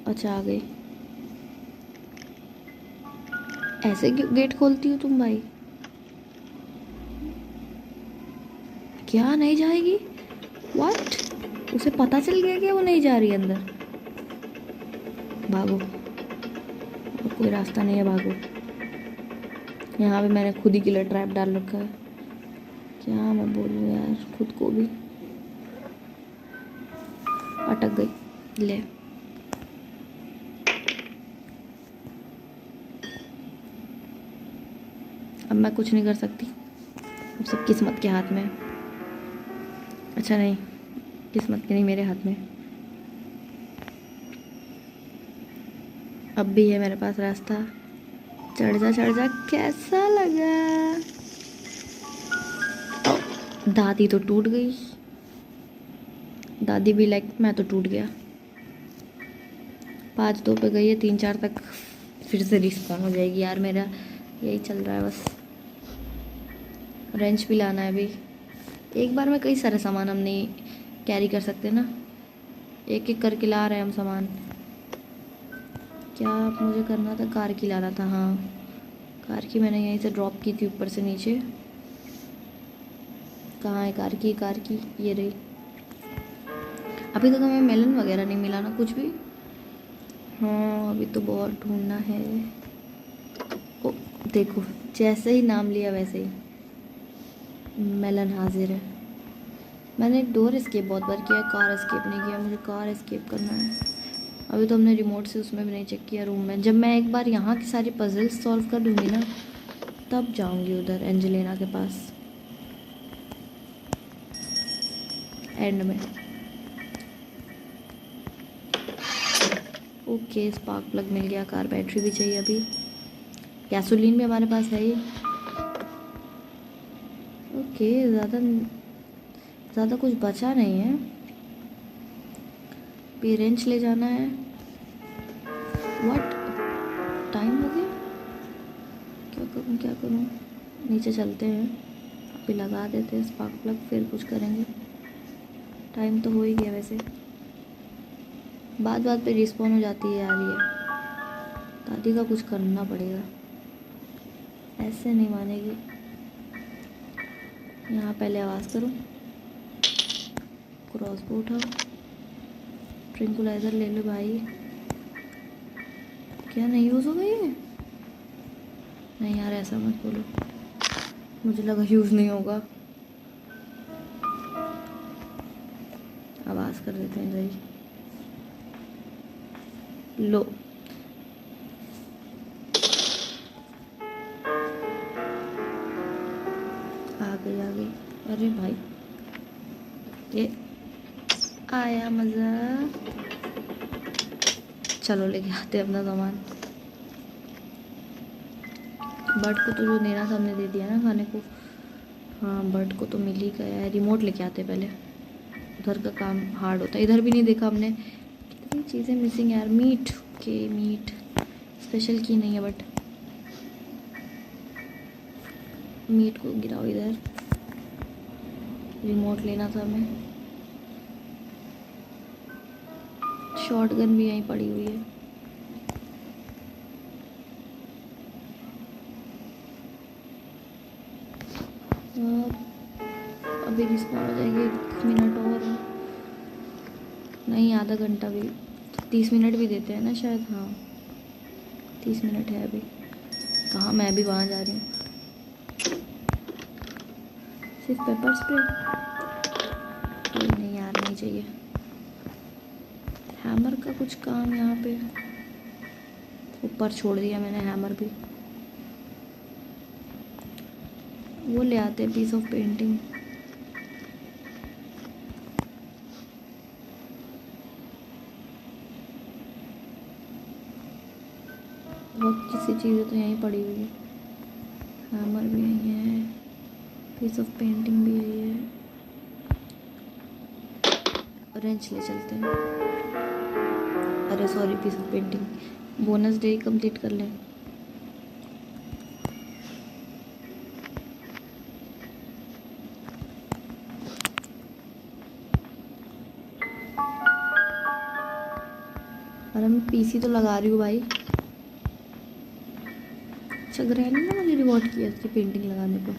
अच्छा आ गई। ऐसे क्यों गेट खोलती हो तुम भाई? क्या नहीं जाएगी? व्हाट? उसे पता चल गया क्या वो नहीं जा रही अंदर? भागो, कोई रास्ता नहीं है, भागो। यहाँ पे मैंने खुद ही किलर ट्रैप डाल रखा है। क्या मैं बोलूँ यार, खुद को भी अटक गई। ले, अब मैं कुछ नहीं कर सकती, अब सब किस्मत के हाथ में है। अच्छा नहीं, किस्मत के नहीं, मेरे हाथ में। अब भी है मेरे पास रास्ता। चढ़ जा चढ़ जा। कैसा लगा? दादी तो टूट गई। दादी भी लाइक मैं तो टूट गया। 5-2 पे गई है, 3-4 तक फिर से रिस्पॉन हो जाएगी यार। मेरा यही चल रहा है बस। रेंच भी लाना है अभी। एक बार में कई सारे सामान हम नहीं कैरी कर सकते ना, एक एक करके ला रहे हैं हम सामान। क्या मुझे करना था? कार की लाना था। हाँ, कार की मैंने यहीं से ड्रॉप की थी ऊपर से नीचे। कहाँ है कार की? कार की ये रही। अभी तक हमें मेलन वगैरह नहीं मिला ना कुछ भी। हाँ अभी तो बहुत ढूंढना है। ओ देखो, जैसे ही नाम लिया वैसे ही मेलन हाजिर है। मैंने डोर एस्केप बहुत बार किया, कार एस्केप नहीं किया। मुझे कार एस्केप करना है। अभी तो हमने रिमोट से उसमें भी नहीं चेक किया रूम में। जब मैं एक बार यहाँ की सारी पजल्स सॉल्व कर लूँगी ना, तब जाऊँगी उधर एंजेलिना के पास एंड में। ओके, स्पार्क प्लग मिल गया। कार बैटरी भी चाहिए अभी। गैसोलीन भी हमारे पास है ही। ओके, ज़्यादा कुछ बचा नहीं है। भी रेंच ले जाना है। व्हाट, टाइम हो गया? क्या करूँ? नीचे चलते हैं, अभी लगा देते हैं स्पार्क प्लग, फिर कुछ करेंगे। टाइम तो हो ही गया वैसे। बात पे रिस्पॉन हो जाती है यार ये। दादी का कुछ करना पड़ेगा, ऐसे नहीं मानेगी। यहाँ पहले आवाज़ करूँ, क्रॉसबो उठाओ, ट्रिंकुलाइजर ले लो भाई। क्या नहीं यूज़ होगा ये? नहीं यार ऐसा मत बोलो, मुझे लगा यूज़ नहीं होगा। आवाज़ कर देते हैं भाई। लो, आ गई। अरे भाई, ये आया मज़ा। चलो लेके आते अपना सामान। बर्ड को तो जो देना था हमने दे दिया ना खाने को। हाँ, बर्ड को तो मिल ही गया है। रिमोट लेके आते पहले, उधर का काम हार्ड होता है। इधर भी नहीं देखा हमने, कितनी चीज़ें मिसिंग यार। मीट, ओके मीट स्पेशल की नहीं है, बट मीट को गिराओ इधर। रिमोट लेना था हमें। शॉटगन भी यहीं पड़ी हुई है। अभी रिस्पॉन्ड हो जाएगी, 1 मिनट और। नहीं, आधा घंटा भी, 30 मिनट भी देते हैं ना शायद। हाँ 30 मिनट है अभी। कहाँ, मैं भी वहाँ जा रही हूँ। सिर्फ पेपर स्प्रे? नहीं यार, नहीं चाहिए। हैमर का कुछ काम यहाँ पे ऊपर छोड़ दिया मैंने, हैमर भी। वो ले आते हैं, पीस ऑफ पेंटिंग। बहुत किसी चीज़ें तो यहीं पड़ी हुई है। हैमर भी यहीं है, पीस ऑफ पेंटिंग भी यही है। रेंच ले चलते हैं। अरे sorry, piece of painting. Bonus day complete कर लें। अरे मैं पीसी तो लगा रही हूँ भाई। अच्छा, ग्रैनी ने मुझे रिवॉर्ड किया उसकी पेंटिंग लगाने को।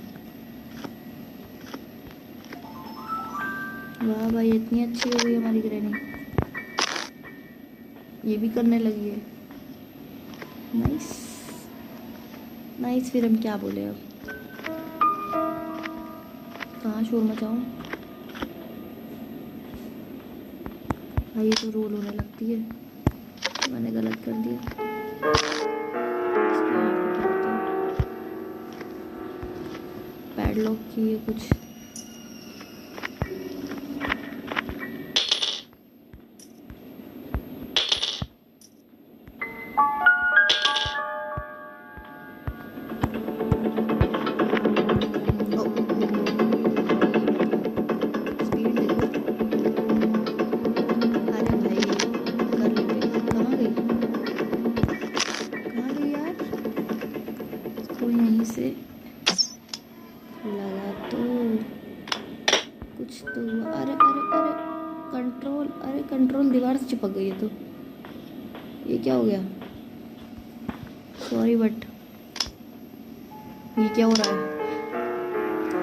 वाह भाई, इतनी अच्छी हो गई हमारी ग्रैनी। ये भी करने लगी है। नाइस नाइस, फिर हम क्या बोले अब। कहाँ शोर मचाऊँ भाई, ये तो रोल होने लगती है। मैंने गलत कर दिया। पैडलॉक की है कुछ। लगा तो कुछ तो हुआ। अरे कंट्रोल, अरे कंट्रोल दीवार से चिपक गई है। तो ये क्या हो गया? सॉरी बट ये क्या हो रहा है?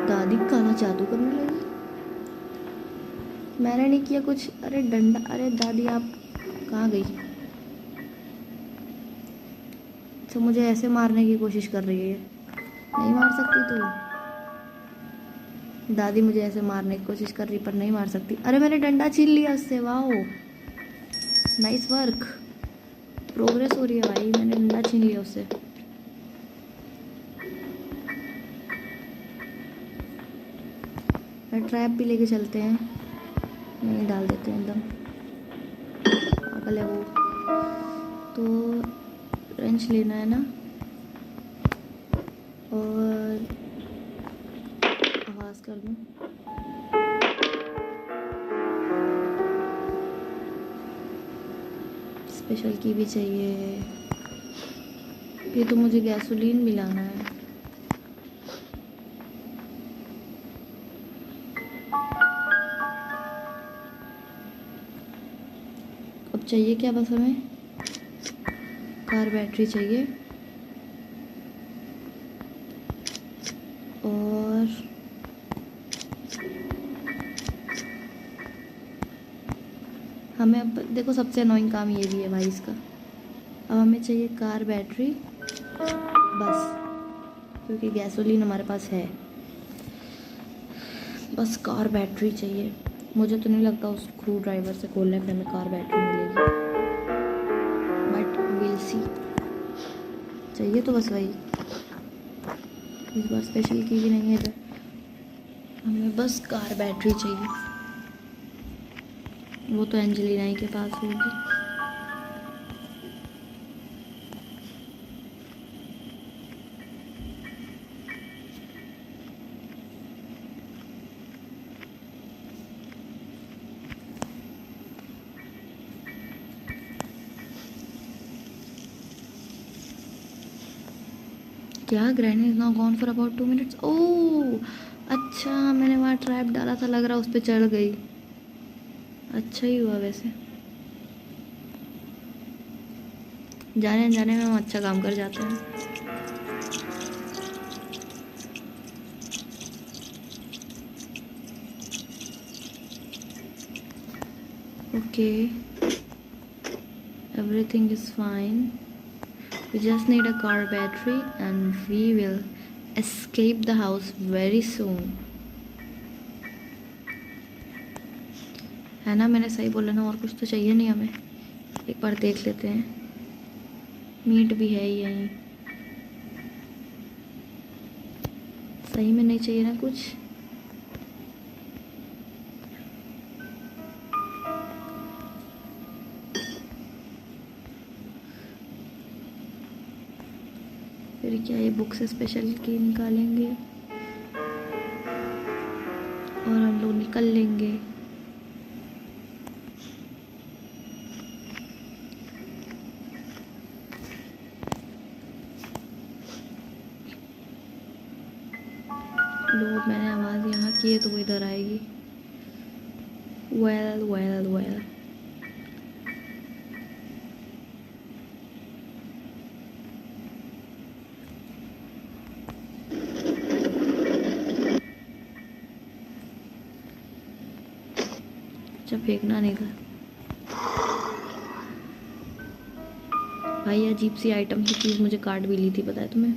दादी काला जादू करने लगी। मैंने नहीं किया कुछ। अरे डंडा, अरे दादी आप कहाँ गई? तो मुझे ऐसे मारने की कोशिश कर रही है। नहीं मार सकती तू। दादी मुझे ऐसे मारने की कोशिश कर रही, पर नहीं मार सकती। अरे मैंने डंडा छीन लिया उससे। वाओ, नाइस वर्क, प्रोग्रेस हो रही है भाई। मैंने डंडा छीन लिया उससे। ट्रैप भी लेके चलते हैं, नहीं डाल देते हैं एकदम। पागल है वो। तो रेंच लेना है ना, और आवाज़ कर दूँ। स्पेशल की भी चाहिए। ये तो मुझे गैसोलीन भी लाना है। अब चाहिए क्या बस हमें? कार बैटरी चाहिए और हमें अब देखो सबसे अनोइंग काम ये भी है भाई इसका। अब हमें चाहिए कार बैटरी बस, क्योंकि गैसोलीन हमारे पास है। बस कार बैटरी चाहिए। मुझे तो नहीं लगता उस स्क्रू ड्राइवर से खोलने पे हमें कार बैटरी मिलेगी, बट विल सी। चाहिए तो बस वही। इस बार स्पेशल की भी नहीं है इधर, हमें बस कार बैटरी चाहिए। वो तो एंजेलिना ही के पास होगी। क्या? Granny is not gone for about 2 minutes. Oh अच्छा, मैंने वहाँ ट्रैप डाला था, लग रहा उस पर चढ़ गई। अच्छा ही हुआ वैसे, जाने अनजाने में हम अच्छा काम कर जाते हैं। Okay, everything is fine. We just need a car battery and we will escape the house very soon. है ना, मैंने सही बोला ना? और कुछ तो चाहिए नहीं हमें। एक बार देख लेते हैं, मीट भी है यहीं। सही में नहीं चाहिए ना कुछ? फिर क्या ये बुक से स्पेशल की निकालेंगे और हम लोग निकल लेंगे। लो, मैंने आवाज़ यहाँ की है तो वो इधर आएगी। वेल वेल वेल, अच्छा फेंकना नहीं था भाई। अजीब सी आइटम की चीज़ मुझे काट भी ली थी, पता है तुम्हें?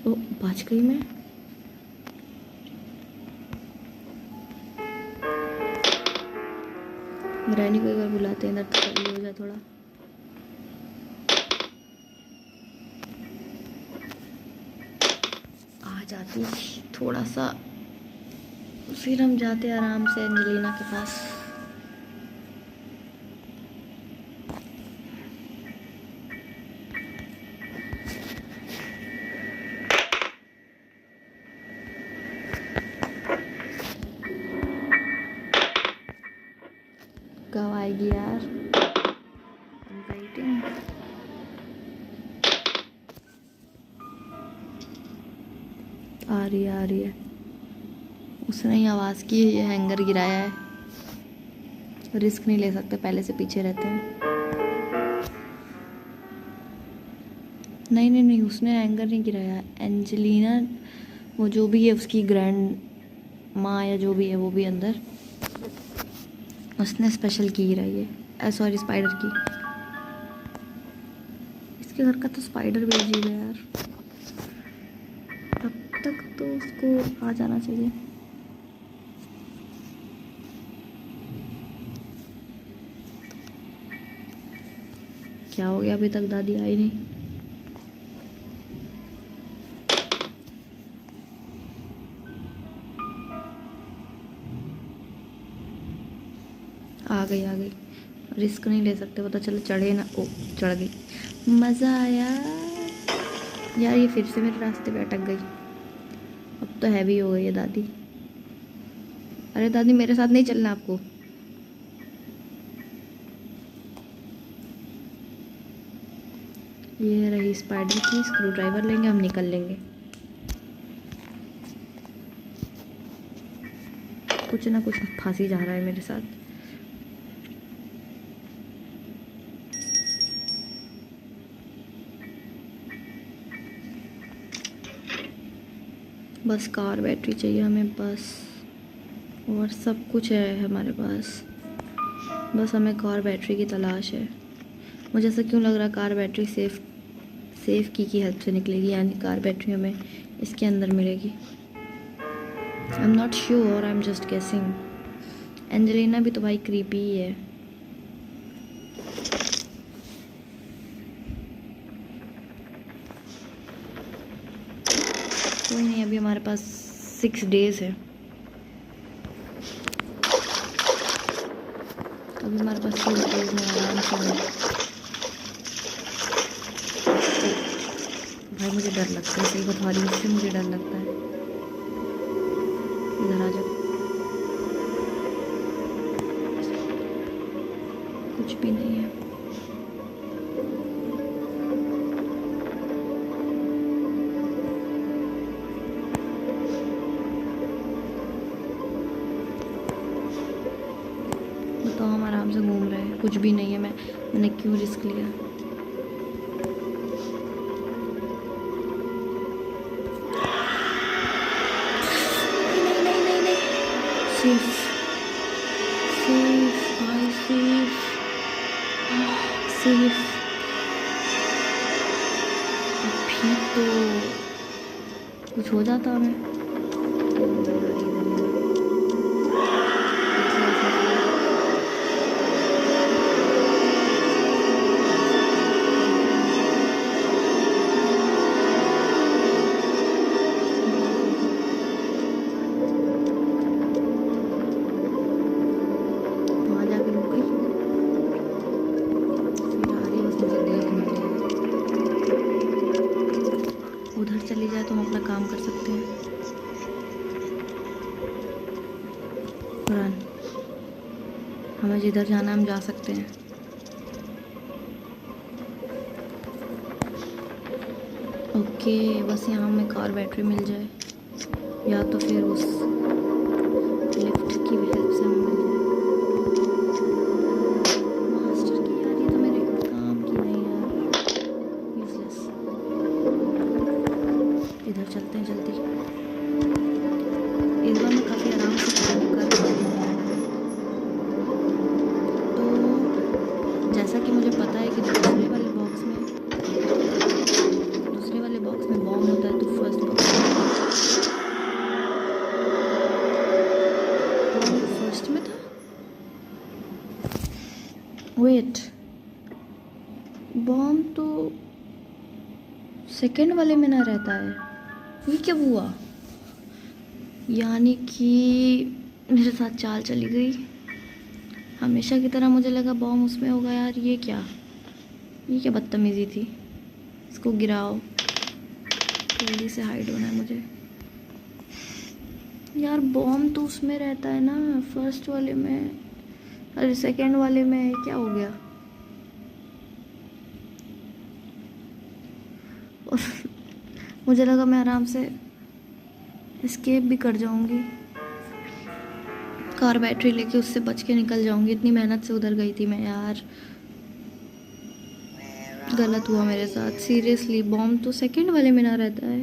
ओ बच गई मैं। ग्रैनी को एक बार बुलाते हैं इधर, तो कभी हो जाए थोड़ा। आ जाती थोड़ा सा, फिर हम जाते आराम से एंजेलिना के पास। कब आएगी यार? वेटिंग। आ रही है, आ रही है। उसने ही आवाज़ की, ये हैंगर गिराया है। रिस्क नहीं ले सकते, पहले से पीछे रहते हैं। नहीं नहीं नहीं, उसने हैंगर नहीं गिराया। एंजेलिना, वो जो भी है उसकी ग्रैंड माँ या जो भी है वो भी अंदर, उसने स्पेशल की गिराई है। सॉरी, स्पाइडर की। इसके घर का तो स्पाइडर भी अजीब है यार। अब तक तो उसको आ जाना चाहिए। क्या हो गया, अभी तक दादी आई नहीं? आ गई आ गई। रिस्क नहीं ले सकते, पता चले चढ़े ना। ओ चढ़ गई, मज़ा आया यार। ये फिर से मेरे रास्ते पे अटक गई। अब तो हैवी हो गई है दादी। अरे दादी मेरे साथ नहीं चलना आपको। ये रही स्पाइडर की, स्क्रू ड्राइवर लेंगे, हम निकल लेंगे। कुछ ना कुछ फांसी जा रहा है मेरे साथ। बस कार बैटरी चाहिए हमें बस, और सब कुछ है हमारे पास, बस हमें कार बैटरी की तलाश है। मुझे ऐसा क्यों लग रहा है कार बैटरी सेफ की हेल्प से निकलेगी, यानी कार बैटरी हमें इसके अंदर मिलेगी। I am not sure, I am just guessing. Angelina भी तो भाई क्रीपी ही है। कोई नहीं, अभी हमारे पास 6 डेज है, अभी हमारे पास 6 डेज में आराम से। भाई मुझे डर लगता है, सही बता रही हूँ, इससे मुझे डर लगता है। इधर आ जाओ। कुछ भी नहीं है। बताओ, हम आराम से घूम रहे हैं, कुछ भी नहीं है। मैंने क्यों रिस्क लिया? सेफ सेफ भाई, सेफ सेफ। अभी तो कुछ हो जाता हमें। उधर चली जाए तो हम अपना काम कर सकते हैं। रन, हमें जिधर जाना है हम जा सकते हैं। ओके, बस यहाँ हमें कार बैटरी मिल जाए, या तो फिर उस लिफ्ट की भी हेल्प से हमें मिल जाए। मास्टर की यार, ये तो मेरे काम की नहीं यार, यूजलेस। इधर चलते हैं जल्दी। इस बार मैं काफ़ी आराम से काम कर रही हूँ। तो जैसा कि मुझे पता है कि दूसरे वाले बॉक्स में बॉम्ब होता है, तो फर्स्ट बॉक्स फर्स्ट में था। वेट, बॉम्ब तो सेकंड वाले में ना रहता है। ये क्या हुआ? यानी कि मेरे साथ चाल चली गई। हमेशा की तरह मुझे लगा बॉम्ब उसमें होगा। यार ये क्या बदतमीज़ी थी। इसको गिराओ, जल्दी से हाइड होना है मुझे। यार बॉम्ब तो उसमें रहता है ना, फर्स्ट वाले में। अरे सेकंड वाले में क्या हो गया? मुझे लगा मैं आराम से एस्केप भी कर जाऊंगी, कार बैटरी लेके उससे बच के निकल जाऊंगी। इतनी मेहनत से उधर गई थी मैं यार, गलत हुआ मेरे साथ सीरियसली। बॉम्ब तो सेकंड वाले में ना रहता है।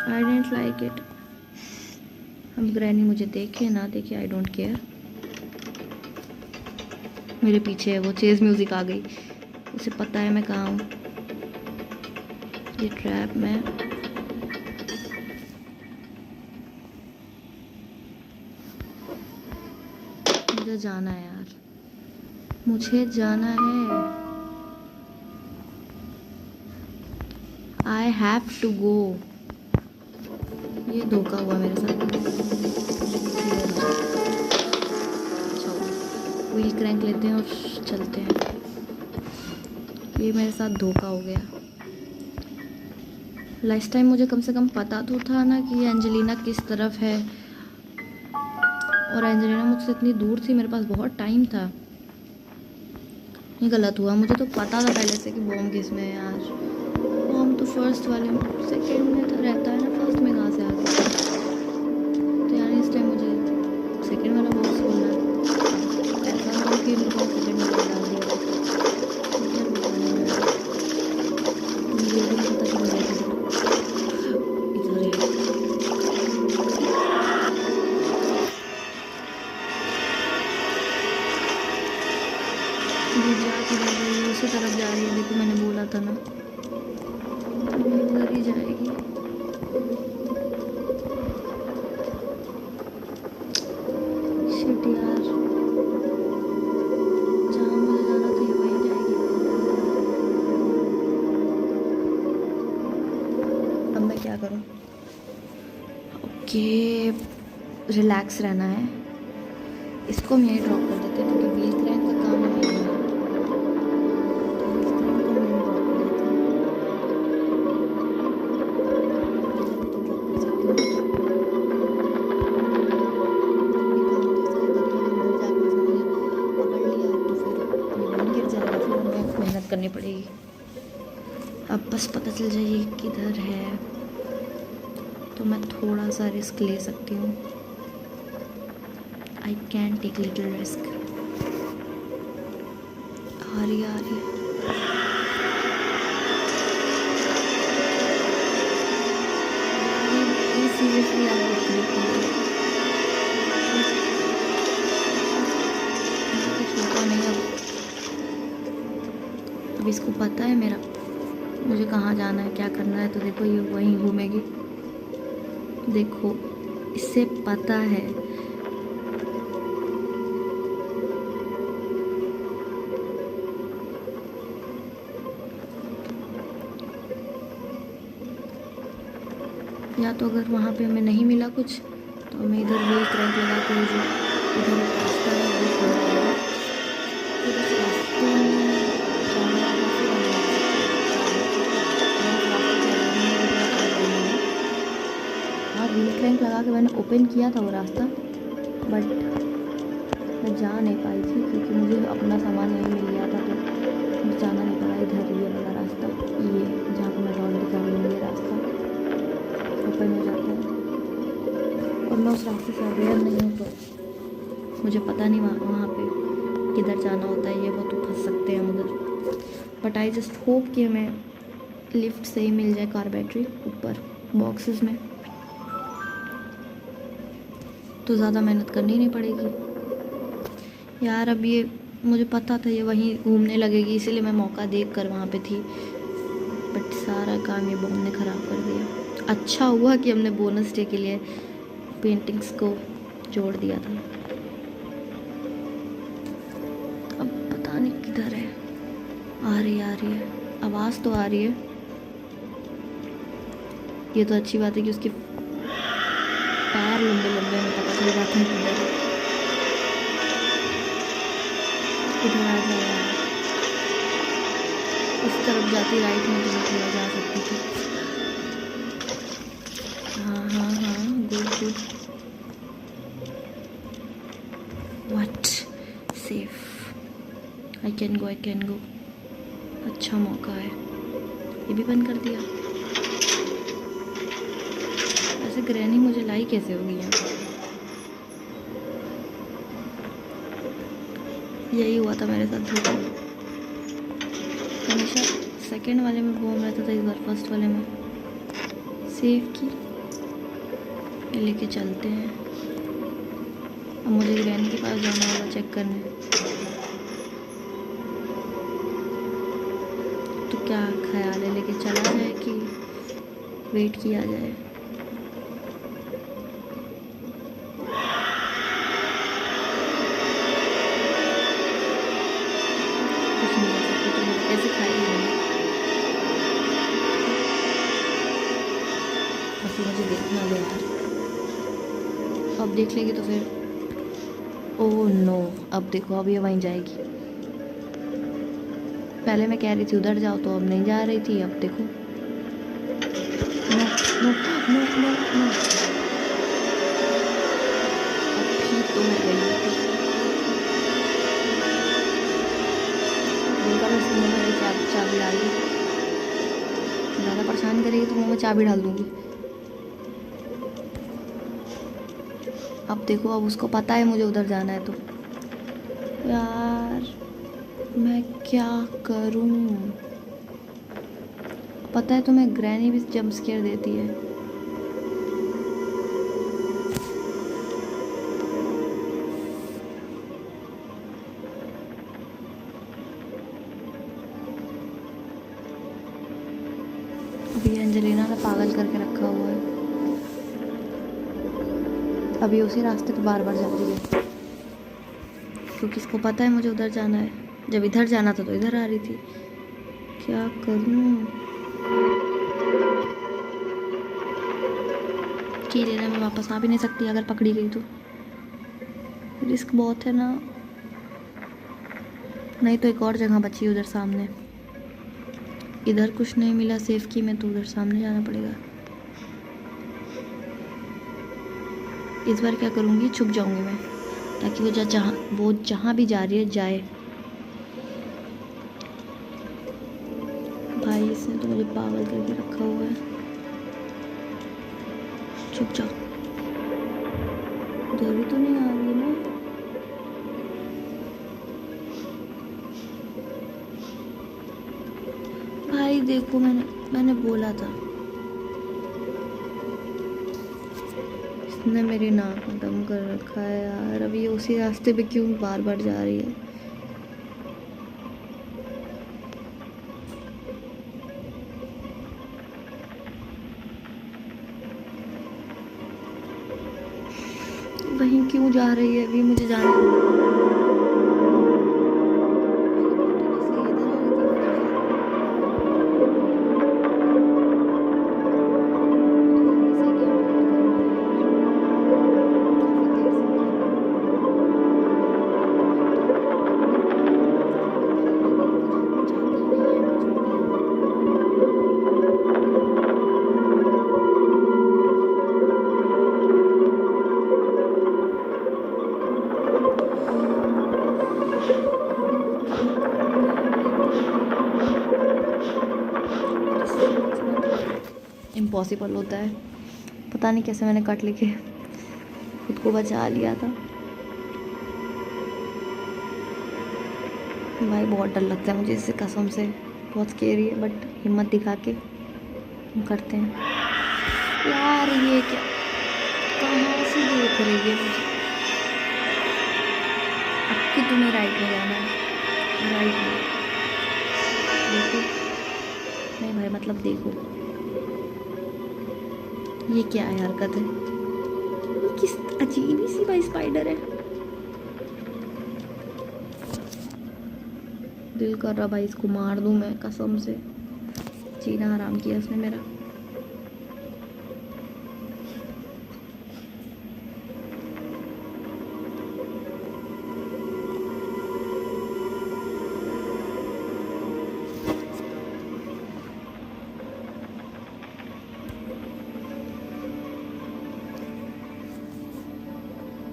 आई डेंट लाइक इट। अब ग्रैनी मुझे देखे ना देखे, आई डोंट केयर। मेरे पीछे है वो, चेज म्यूजिक आ गई, उसे पता है मैं कहाँ हूँ। ये ट्रैप में मुझे जाना है यार, मुझे जाना है। I have to go. ये धोखा हुआ मेरे साथ। व्हील क्रैंक लेते हैं और चलते हैं। ये मेरे साथ धोखा हो गया। लास्ट टाइम मुझे कम से कम पता तो था ना कि एंजेलिना किस तरफ है, और एंजेलिना मुझसे इतनी दूर थी, मेरे पास बहुत टाइम था। ये गलत हुआ, मुझे तो पता था पहले से कि बॉम्ब किस में है यार। बॉम्ब तो फर्स्ट वाले में, सेकंड में तो रहता है ना, फर्स्ट में कहाँ से आ गया? तो यार इस टाइम मुझे सेकंड वाला बॉक्स खोलना है, ऐसा ना हो कि मुझे सेकंड वाला डाल दिया। यार बताना यार, मुझे ये भी नहीं पता कि मुझे इधर ही ये जा किधर रही है, उसी तरफ जा रही है। देखो मैंने बोला था ना, ये उधर ही जाएगी। शिट यार, जहाँ मुझे जाना था ये वहीं जाएगी। अब मैं क्या करूँ? ओके, रिलैक्स रहना है। इसको हम यहीं ड्रॉप कर देते हैं क्योंकि व्हील क्रैंक का काम हमें नहीं है। तो व्हील क्रैंक को हम यहीं ड्रॉप कर देते हैं। इधर भी तो ड्रॉप कर सकती हूँ। एक काम तो इसका कर लिया, अंदर जाके उसने मुझे पकड़ लिया तो फिर ये वहीं गिर जाएगा, फिर हमें मेहनत करनी पड़ेगी। अब बस पता चल जाए ये किधर है तो मैं थोड़ा सा रिस्क ले सकती हूँ। I can take little risk. आ रही है। सीरियसली आप देख रही छोटा नहीं अब इसको पता है मेरा मुझे कहाँ जाना है, क्या करना है। तो देखो ये वहीं घूमेगी, देखो इससे पता है। या तो अगर वहाँ पे हमें नहीं मिला कुछ तो हमें इधर व्हील क्रैंक लगा के जो इधर रास्ता है वो खोल देगा। फिर उस रास्ते में जाना होगा, फिर हम हाँ व्हील क्रैंक लगा के मैंने ओपन किया था वो रास्ता, बट मैं जा नहीं पाई थी क्योंकि मुझे अपना सामान यहीं मिल गया था तो मुझे जाना नहीं पड़ा। इधर ये वाला रास्ता, ये जहाँ पर मैं रॉड दिखा रही हूँ, ये रास्ता ओपन हो जाता है और मैं उस रास्ते से अवेयर नहीं हूँ तो मुझे पता नहीं वहाँ पे किधर जाना होता है। ये वो तो फंस सकते हैं हम उधर, बट आई जस्ट होप कि हमें लिफ्ट से ही मिल जाए कार बैटरी ऊपर बॉक्सेस में, तो ज़्यादा मेहनत करनी नहीं पड़ेगी यार। अब ये मुझे पता था ये वहीं घूमने लगेगी, इसीलिए मैं मौका देख कर वहाँ पे थी, बट सारा काम ये बॉम्ब ने ख़राब कर दिया। अच्छा हुआ कि हमने बोनस डे के लिए पेंटिंग्स को जोड़ दिया था। अब पता नहीं किधर है, आ रही है, आवाज़ तो आ रही है। ये तो अच्छी बात है कि उसके पैर लंबे लंबे में, पता चल जाते हैं किधर है। इधर आ जाए यार, इस तरफ जाती राइट में तो मैं थोड़ा जा सकती थी। हाँ good what safe, I can go. अच्छा मौका है, ये भी बंद कर दिया। ऐसे ग्रैनी मुझे लाई कैसे होगी यहाँ? यही हुआ था मेरे साथ धोखा। हमेशा सेकंड वाले में बॉम्ब रहता था, इस बार फर्स्ट वाले में सेफ की। लेके चलते हैं, अब मुझे ग्रैनी के पास जाना होगा चेक करने। तो क्या ख्याल है, लेके चला जाए कि वेट किया जाए? कुछ नहीं कर सकती, तो मुझे कैसे खाएगी मैंने? बस मुझे देखना दे यार, अब देख लेगी तो फिर ओह नो। अब देखो, अब ये वहीं जाएगी। पहले मैं कह रही थी उधर जाओ तो अब नहीं जा रही थी, अब देखो नो नो नो, अभी तो मैं गई थी। दिल का बस मुँह में चाबी डाल दी। ज़्यादा परेशान करेगी तो मुँह में चाबी डाल दूँगी। अब देखो, अब उसको पता है मुझे उधर जाना है, तो यार मैं क्या करूं? पता है तुम्हें, ग्रैनी भी जंप स्केयर देती है। अभी एंजेलिना ने पागल करके रखा हुआ है। अभी उसी रास्ते पे बार बार जा रही है, क्योंकि इसको पता है मुझे उधर जाना है। जब इधर जाना था तो इधर आ रही थी। क्या करूं? की लेना, मैं वापस आ भी नहीं सकती अगर पकड़ी गई तो। रिस्क बहुत है ना। नहीं तो एक और जगह बची उधर सामने। इधर कुछ नहीं मिला सेफ की में, तो उधर सामने जाना पड़ेगा। इस बार क्या करूँगी, छुप जाऊँगी मैं, ताकि वो जहाँ भी जा रही है जाए। भाई इसने तो मुझे पागल करके रखा हुआ है। छुप जाओ, उधर भी तो नहीं आ रही है ना। भाई देखो, मैंने बोला था, इसने मेरी नाक में दम कर रखा है यार। अभी ये उसी रास्ते पे क्यों बार बार जा रही है? वहीं क्यों जा रही है? अभी मुझे जाना है। इम्पॉसिबल होता है। पता नहीं कैसे मैंने कट लेके खुद को बचा लिया था। भाई बहुत डर लगता है मुझे इससे, कसम से बहुत स्केरी है, बट हिम्मत दिखा के हम करते हैं। यार ये क्या, कहाँ से देख रही है मुझे? अब कि तुम्हें राइट में जाना है, राइट में देखो। नहीं भाई, मतलब देखो, ये क्या है हरकत है? ये किस अजीब सी भाई स्पाइडर है। दिल कर रहा भाई इसको मार दूं मैं, कसम से। जीना हराम किया इसने मेरा।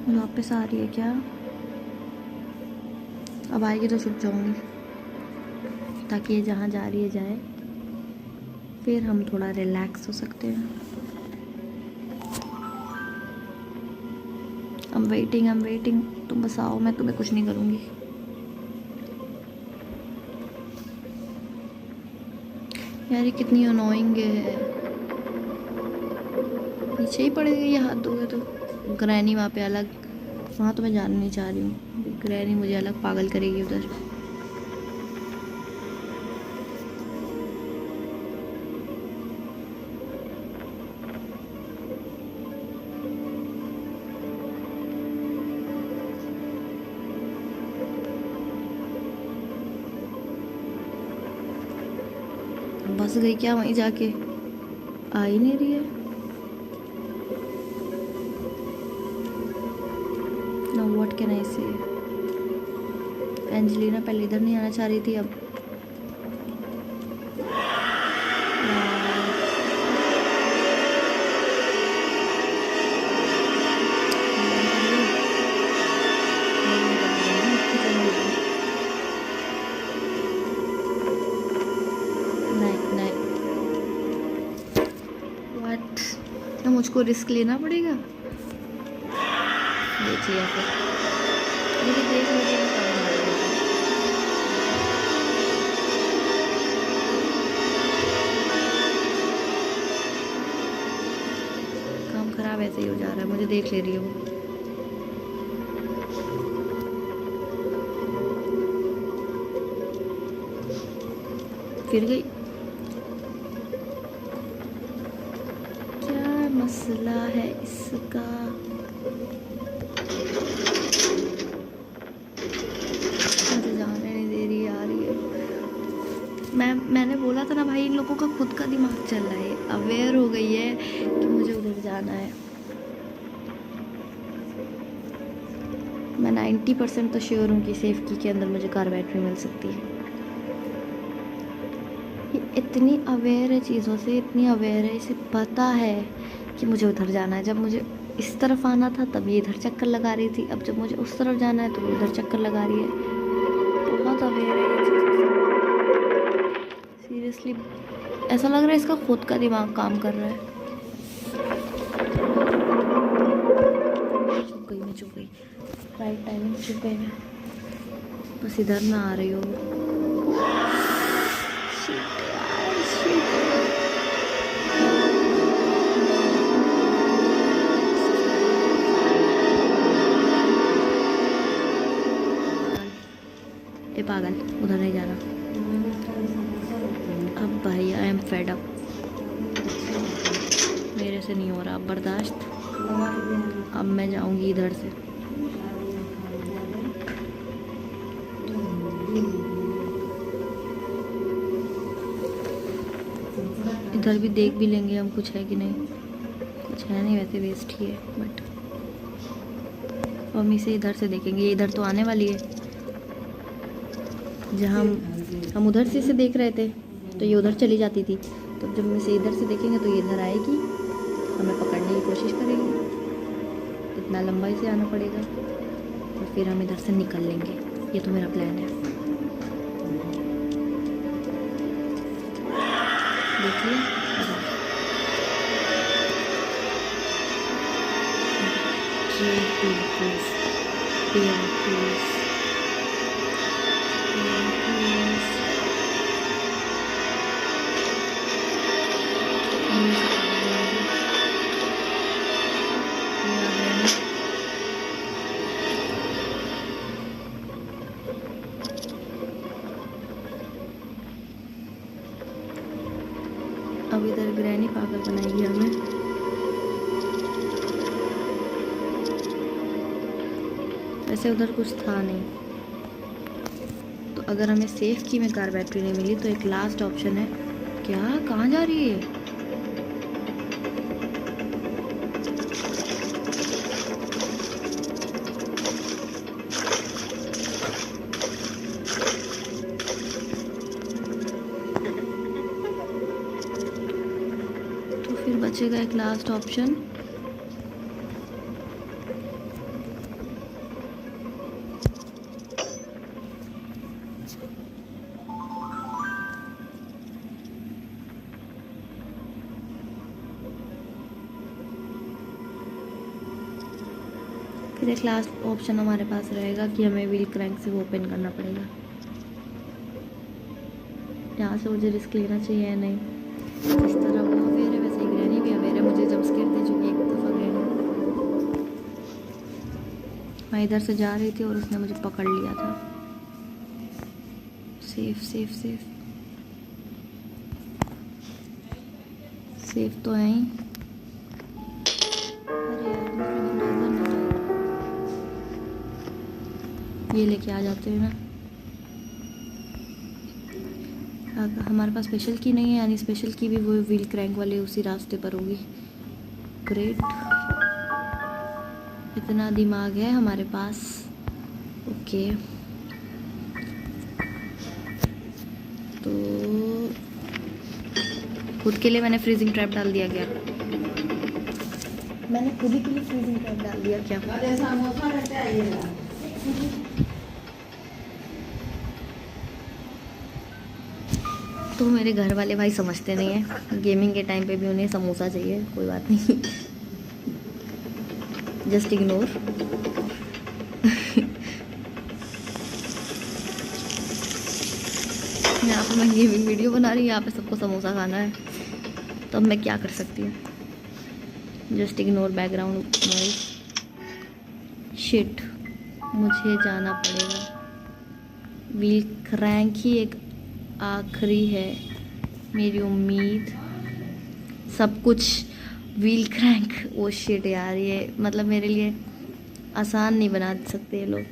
वापस आ रही है क्या? अब आएगी तो छुप जाऊंगी, ताकि ये जहाँ जा रही है जाए, फिर हम थोड़ा रिलैक्स हो सकते हैं। आई एम वेटिंग, तुम बस आओ, मैं तुम्हें कुछ नहीं करूँगी। यार ये कितनी अनोइंग है, पीछे ही पड़ गई ये हाथ दोगे तो। ग्रैनी वहाँ पे अलग, वहाँ तो मैं जाना नहीं चाह रही हूँ। ग्रैनी मुझे अलग पागल करेगी उधर। बस गई क्या वहीं जाके? आ ही नहीं रही है। नो व्हाट कैन आई से। एंजेलिना पहले इधर नहीं आना चाह रही थी, अब बट तो मुझको रिस्क लेना पड़ेगा। देख लिया फिर, मुझे देख लिया काम खराब ऐसे ही हो जा रहा है, मुझे देख ले रही है वो। फिर गई। क्या मसला है इसका? मुझे जाने नहीं दे रही आ रही है। मैंने बोला था ना भाई, इन लोगों का खुद का दिमाग चल रहा है, अवेयर हो गई है कि मुझे उधर जाना है। मैं 90% तो श्योर हूँ कि सेफ की के अंदर मुझे कार बैटरी मिल सकती है। ये इतनी अवेयर है चीज़ों से, इतनी अवेयर है, इसे पता है कि मुझे उधर जाना है। जब मुझे इस तरफ आना था तब ये इधर चक्कर लगा रही थी, अब जब मुझे उस तरफ जाना है तो वो उधर चक्कर लगा रही है। बहुत अवेयर है ये चीज़ों से, सीरियसली ऐसा लग रहा है इसका खुद का दिमाग काम कर रहा है। चुप गई मैं, चुप गई, राइट टाइमिंग चुप गई मैं। बस इधर ना आ रही हो। ए पागल, उधर नहीं जाना। अब भाई आई एम फेड अप, मेरे से नहीं हो रहा अब बर्दाश्त। अब मैं जाऊंगी इधर से। इधर भी देख भी लेंगे हम कुछ है कि नहीं। कुछ है नहीं, वैसे वेस्ट ही है, बट हम इसे इधर से देखेंगे। इधर तो आने वाली है। जहाँ हम उधर से इसे देख रहे थे तो ये उधर चली जाती थी, तो जब हम इसे इधर से देखेंगे तो ये इधर आएगी, हमें पकड़ने की कोशिश करेगी। इतना लंबा इसे आना पड़ेगा और फिर हम इधर से निकल लेंगे। ये तो मेरा प्लान है। देखिए अब इधर ग्रैनी पागल बनाएगी हमें। वैसे उधर कुछ था नहीं, तो अगर हमें सेफ की में कार बैटरी नहीं मिली तो एक लास्ट ऑप्शन है। क्या, कहाँ जा रही है? तो फिर बचेगा एक लास्ट ऑप्शन। फिर एक लास्ट ऑप्शन हमारे पास रहेगा कि हमें व्हील क्रैंक से वो ओपन करना पड़ेगा। यहाँ से मुझे रिस्क लेना चाहिए या नहीं। इस तरह वो अवेयर है, वैसे ही ग्रैनी भी अवेयर है। मुझे जब स्केयर दे चुकी एक दफ़ा ग्रैनी। मैं इधर से जा रही थी और उसने मुझे पकड़ लिया था। सेफ सेफ सेफ सेफ तो है ही। ये लेके आ जाते हैं ना। हमारे पास स्पेशल की नहीं है, यानी स्पेशल की भी वो व्हील क्रैंक वाले उसी रास्ते पर होगी। ग्रेट, इतना दिमाग है हमारे पास। ओके, तो खुद के लिए मैंने फ्रीजिंग ट्रैप डाल दिया क्या? मैंने खुद ही के लिए फ्रीजिंग ट्रैप डाल दिया क्या? तो मेरे घर वाले भाई समझते नहीं हैं, गेमिंग के टाइम पे भी उन्हें समोसा चाहिए, कोई बात नहीं, जस्ट इग्नोर। यहाँ पे मैं गेमिंग वीडियो बना रही हूँ, यहाँ पे सबको समोसा खाना है, तो अब मैं क्या कर सकती हूँ। Just ignore background noise. Shit, मुझे जाना पड़ेगा। व्हील क्रैंक ही एक आखिरी है मेरी उम्मीद। सब कुछ व्हील क्रैंक, वो शिट यार, ये मतलब मेरे लिए आसान नहीं बना सकते ये लोग।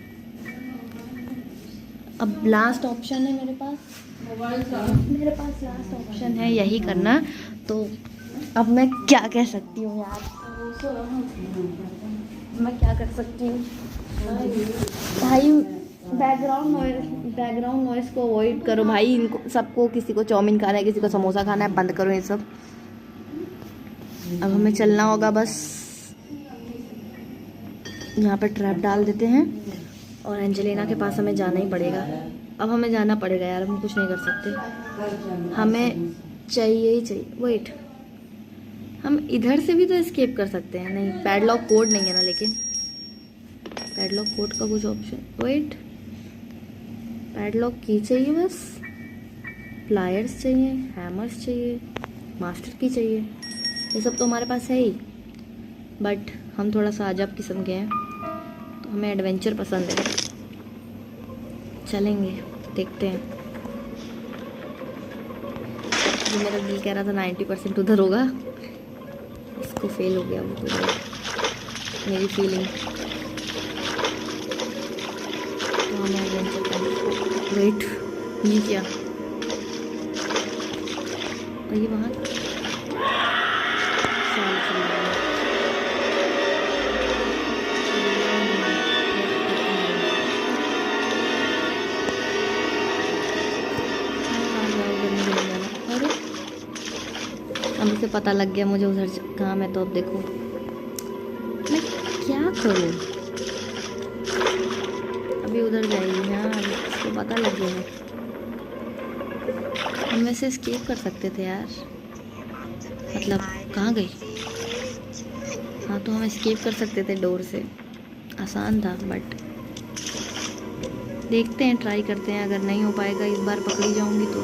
अब लास्ट ऑप्शन है मेरे पास लास्ट ऑप्शन है यही करना, तो अब मैं क्या कह सकती हूँ यार, मैं क्या कर सकती हूँ भाई। बैकग्राउंड नॉइस को अवॉइड करो भाई। इनको सबको, किसी को चाउमीन खाना है, किसी को समोसा खाना है, बंद करो ये सब। अब हमें चलना होगा, बस यहाँ पे ट्रैप डाल देते हैं और एंजेलिना के पास हमें जाना ही पड़ेगा। अब हमें जाना पड़ेगा यार, हम कुछ नहीं कर सकते, हमें चाहिए ही चाहिए। वेट, हम इधर से भी तो एस्केप कर सकते हैं। नहीं, पैडलॉक कोड नहीं है ना, लेकिन पैडलॉक कोड का कुछ ऑप्शन। वेट, पैडलॉक की चाहिए, बस प्लायर्स चाहिए, हैमर्स चाहिए, मास्टर की चाहिए, ये सब तो हमारे पास है ही। बट हम थोड़ा सा अजब किस्म के हैं, तो हमें एडवेंचर पसंद है। चलेंगे, देखते हैं। जो मेरा दिल कह रहा था 90% उधर होगा, इसको फेल हो गया वो, तो मेरी फीलिंग। तो हमें एडवेंचर करना। वेट, ये क्या, और ये वहाँ अब इसे पता लग गया मुझे उधर काम है, तो अब देखो मैं क्या करूँ। अभी उधर जाएगी, हाँ अभी इसको पता लग गया है। हम वैसे एस्केप कर सकते थे यार, मतलब कहाँ गई। हाँ, तो हम एस्केप कर सकते थे डोर से, आसान था। बट देखते हैं, ट्राई करते हैं। अगर नहीं हो पाएगा, इस बार पकड़ी जाऊंगी तो,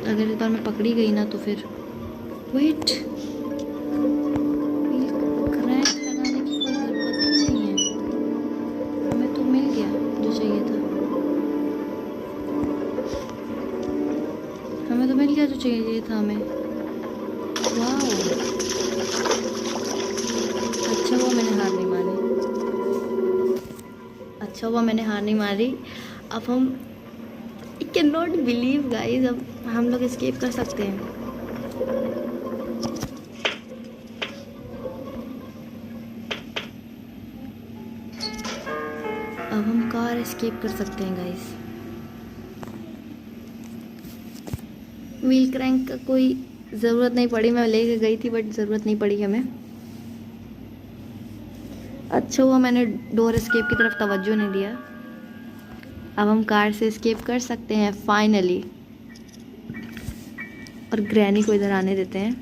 अगर इस बार मैं पकड़ी गई ना तो फिर वेट, क्रैंक लगाने की कोई ज़रूरत ही नहीं है, हमें तो मिल गया जो चाहिए था। हमें तो मिल गया जो चाहिए था हमें। वाह, अच्छा हुआ मैंने हार नहीं मानी, अच्छा हुआ मैंने हार नहीं मारी। अब हम, I can not believe guys, अब हम लोग एस्केप कर सकते हैं। अब हम कार एस्केप कर सकते हैं गाइज। व्हील क्रैंक का कोई ज़रूरत नहीं पड़ी, मैं लेके गई थी बट ज़रूरत नहीं पड़ी हमें। अच्छा हुआ मैंने डोर एस्केप की तरफ तवज्जो नहीं दिया। अब हम कार से एस्केप कर सकते हैं फाइनली, और ग्रैनी को इधर आने देते हैं,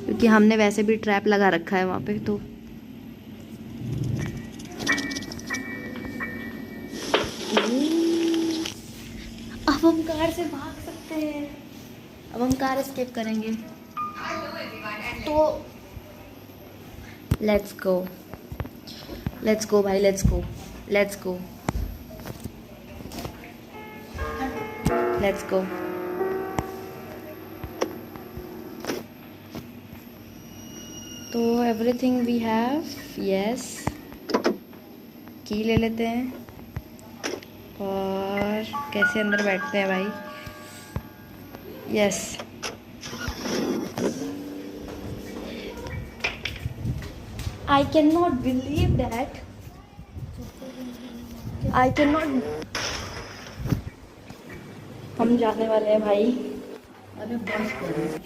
क्योंकि हमने वैसे भी ट्रैप लगा रखा है वहाँ पे। तो अब हम कार से भाग सकते हैं, अब हम कार एस्केप करेंगे। तो लेट्स गो भाई, लेट्स गो तो एवरीथिंग वी हैव, यस, की ले लेते हैं। और कैसे अंदर बैठते हैं भाई, yes. I cannot believe that. हम जाने वाले हैं भाई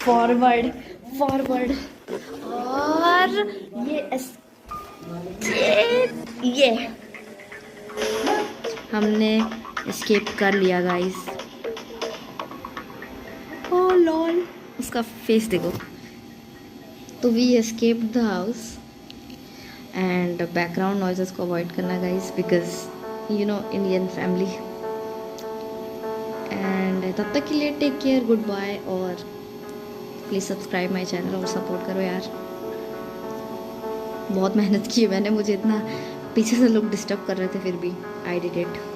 फॉरवर्ड, और ये हमने एस्केप कर लिया गाइस। ओह लॉल, उसका फेस देखो। तो we escape the house and background noises को अवॉइड करना guys, because you know Indian family. And तब तक के लिए टेक केयर, गुड बाय, और प्लीज़ सब्सक्राइब माई चैनल और सपोर्ट करो यार। बहुत मेहनत की है मैंने, मुझे इतना पीछे से लोग डिस्टर्ब कर रहे थे फिर भी आई डिड इट।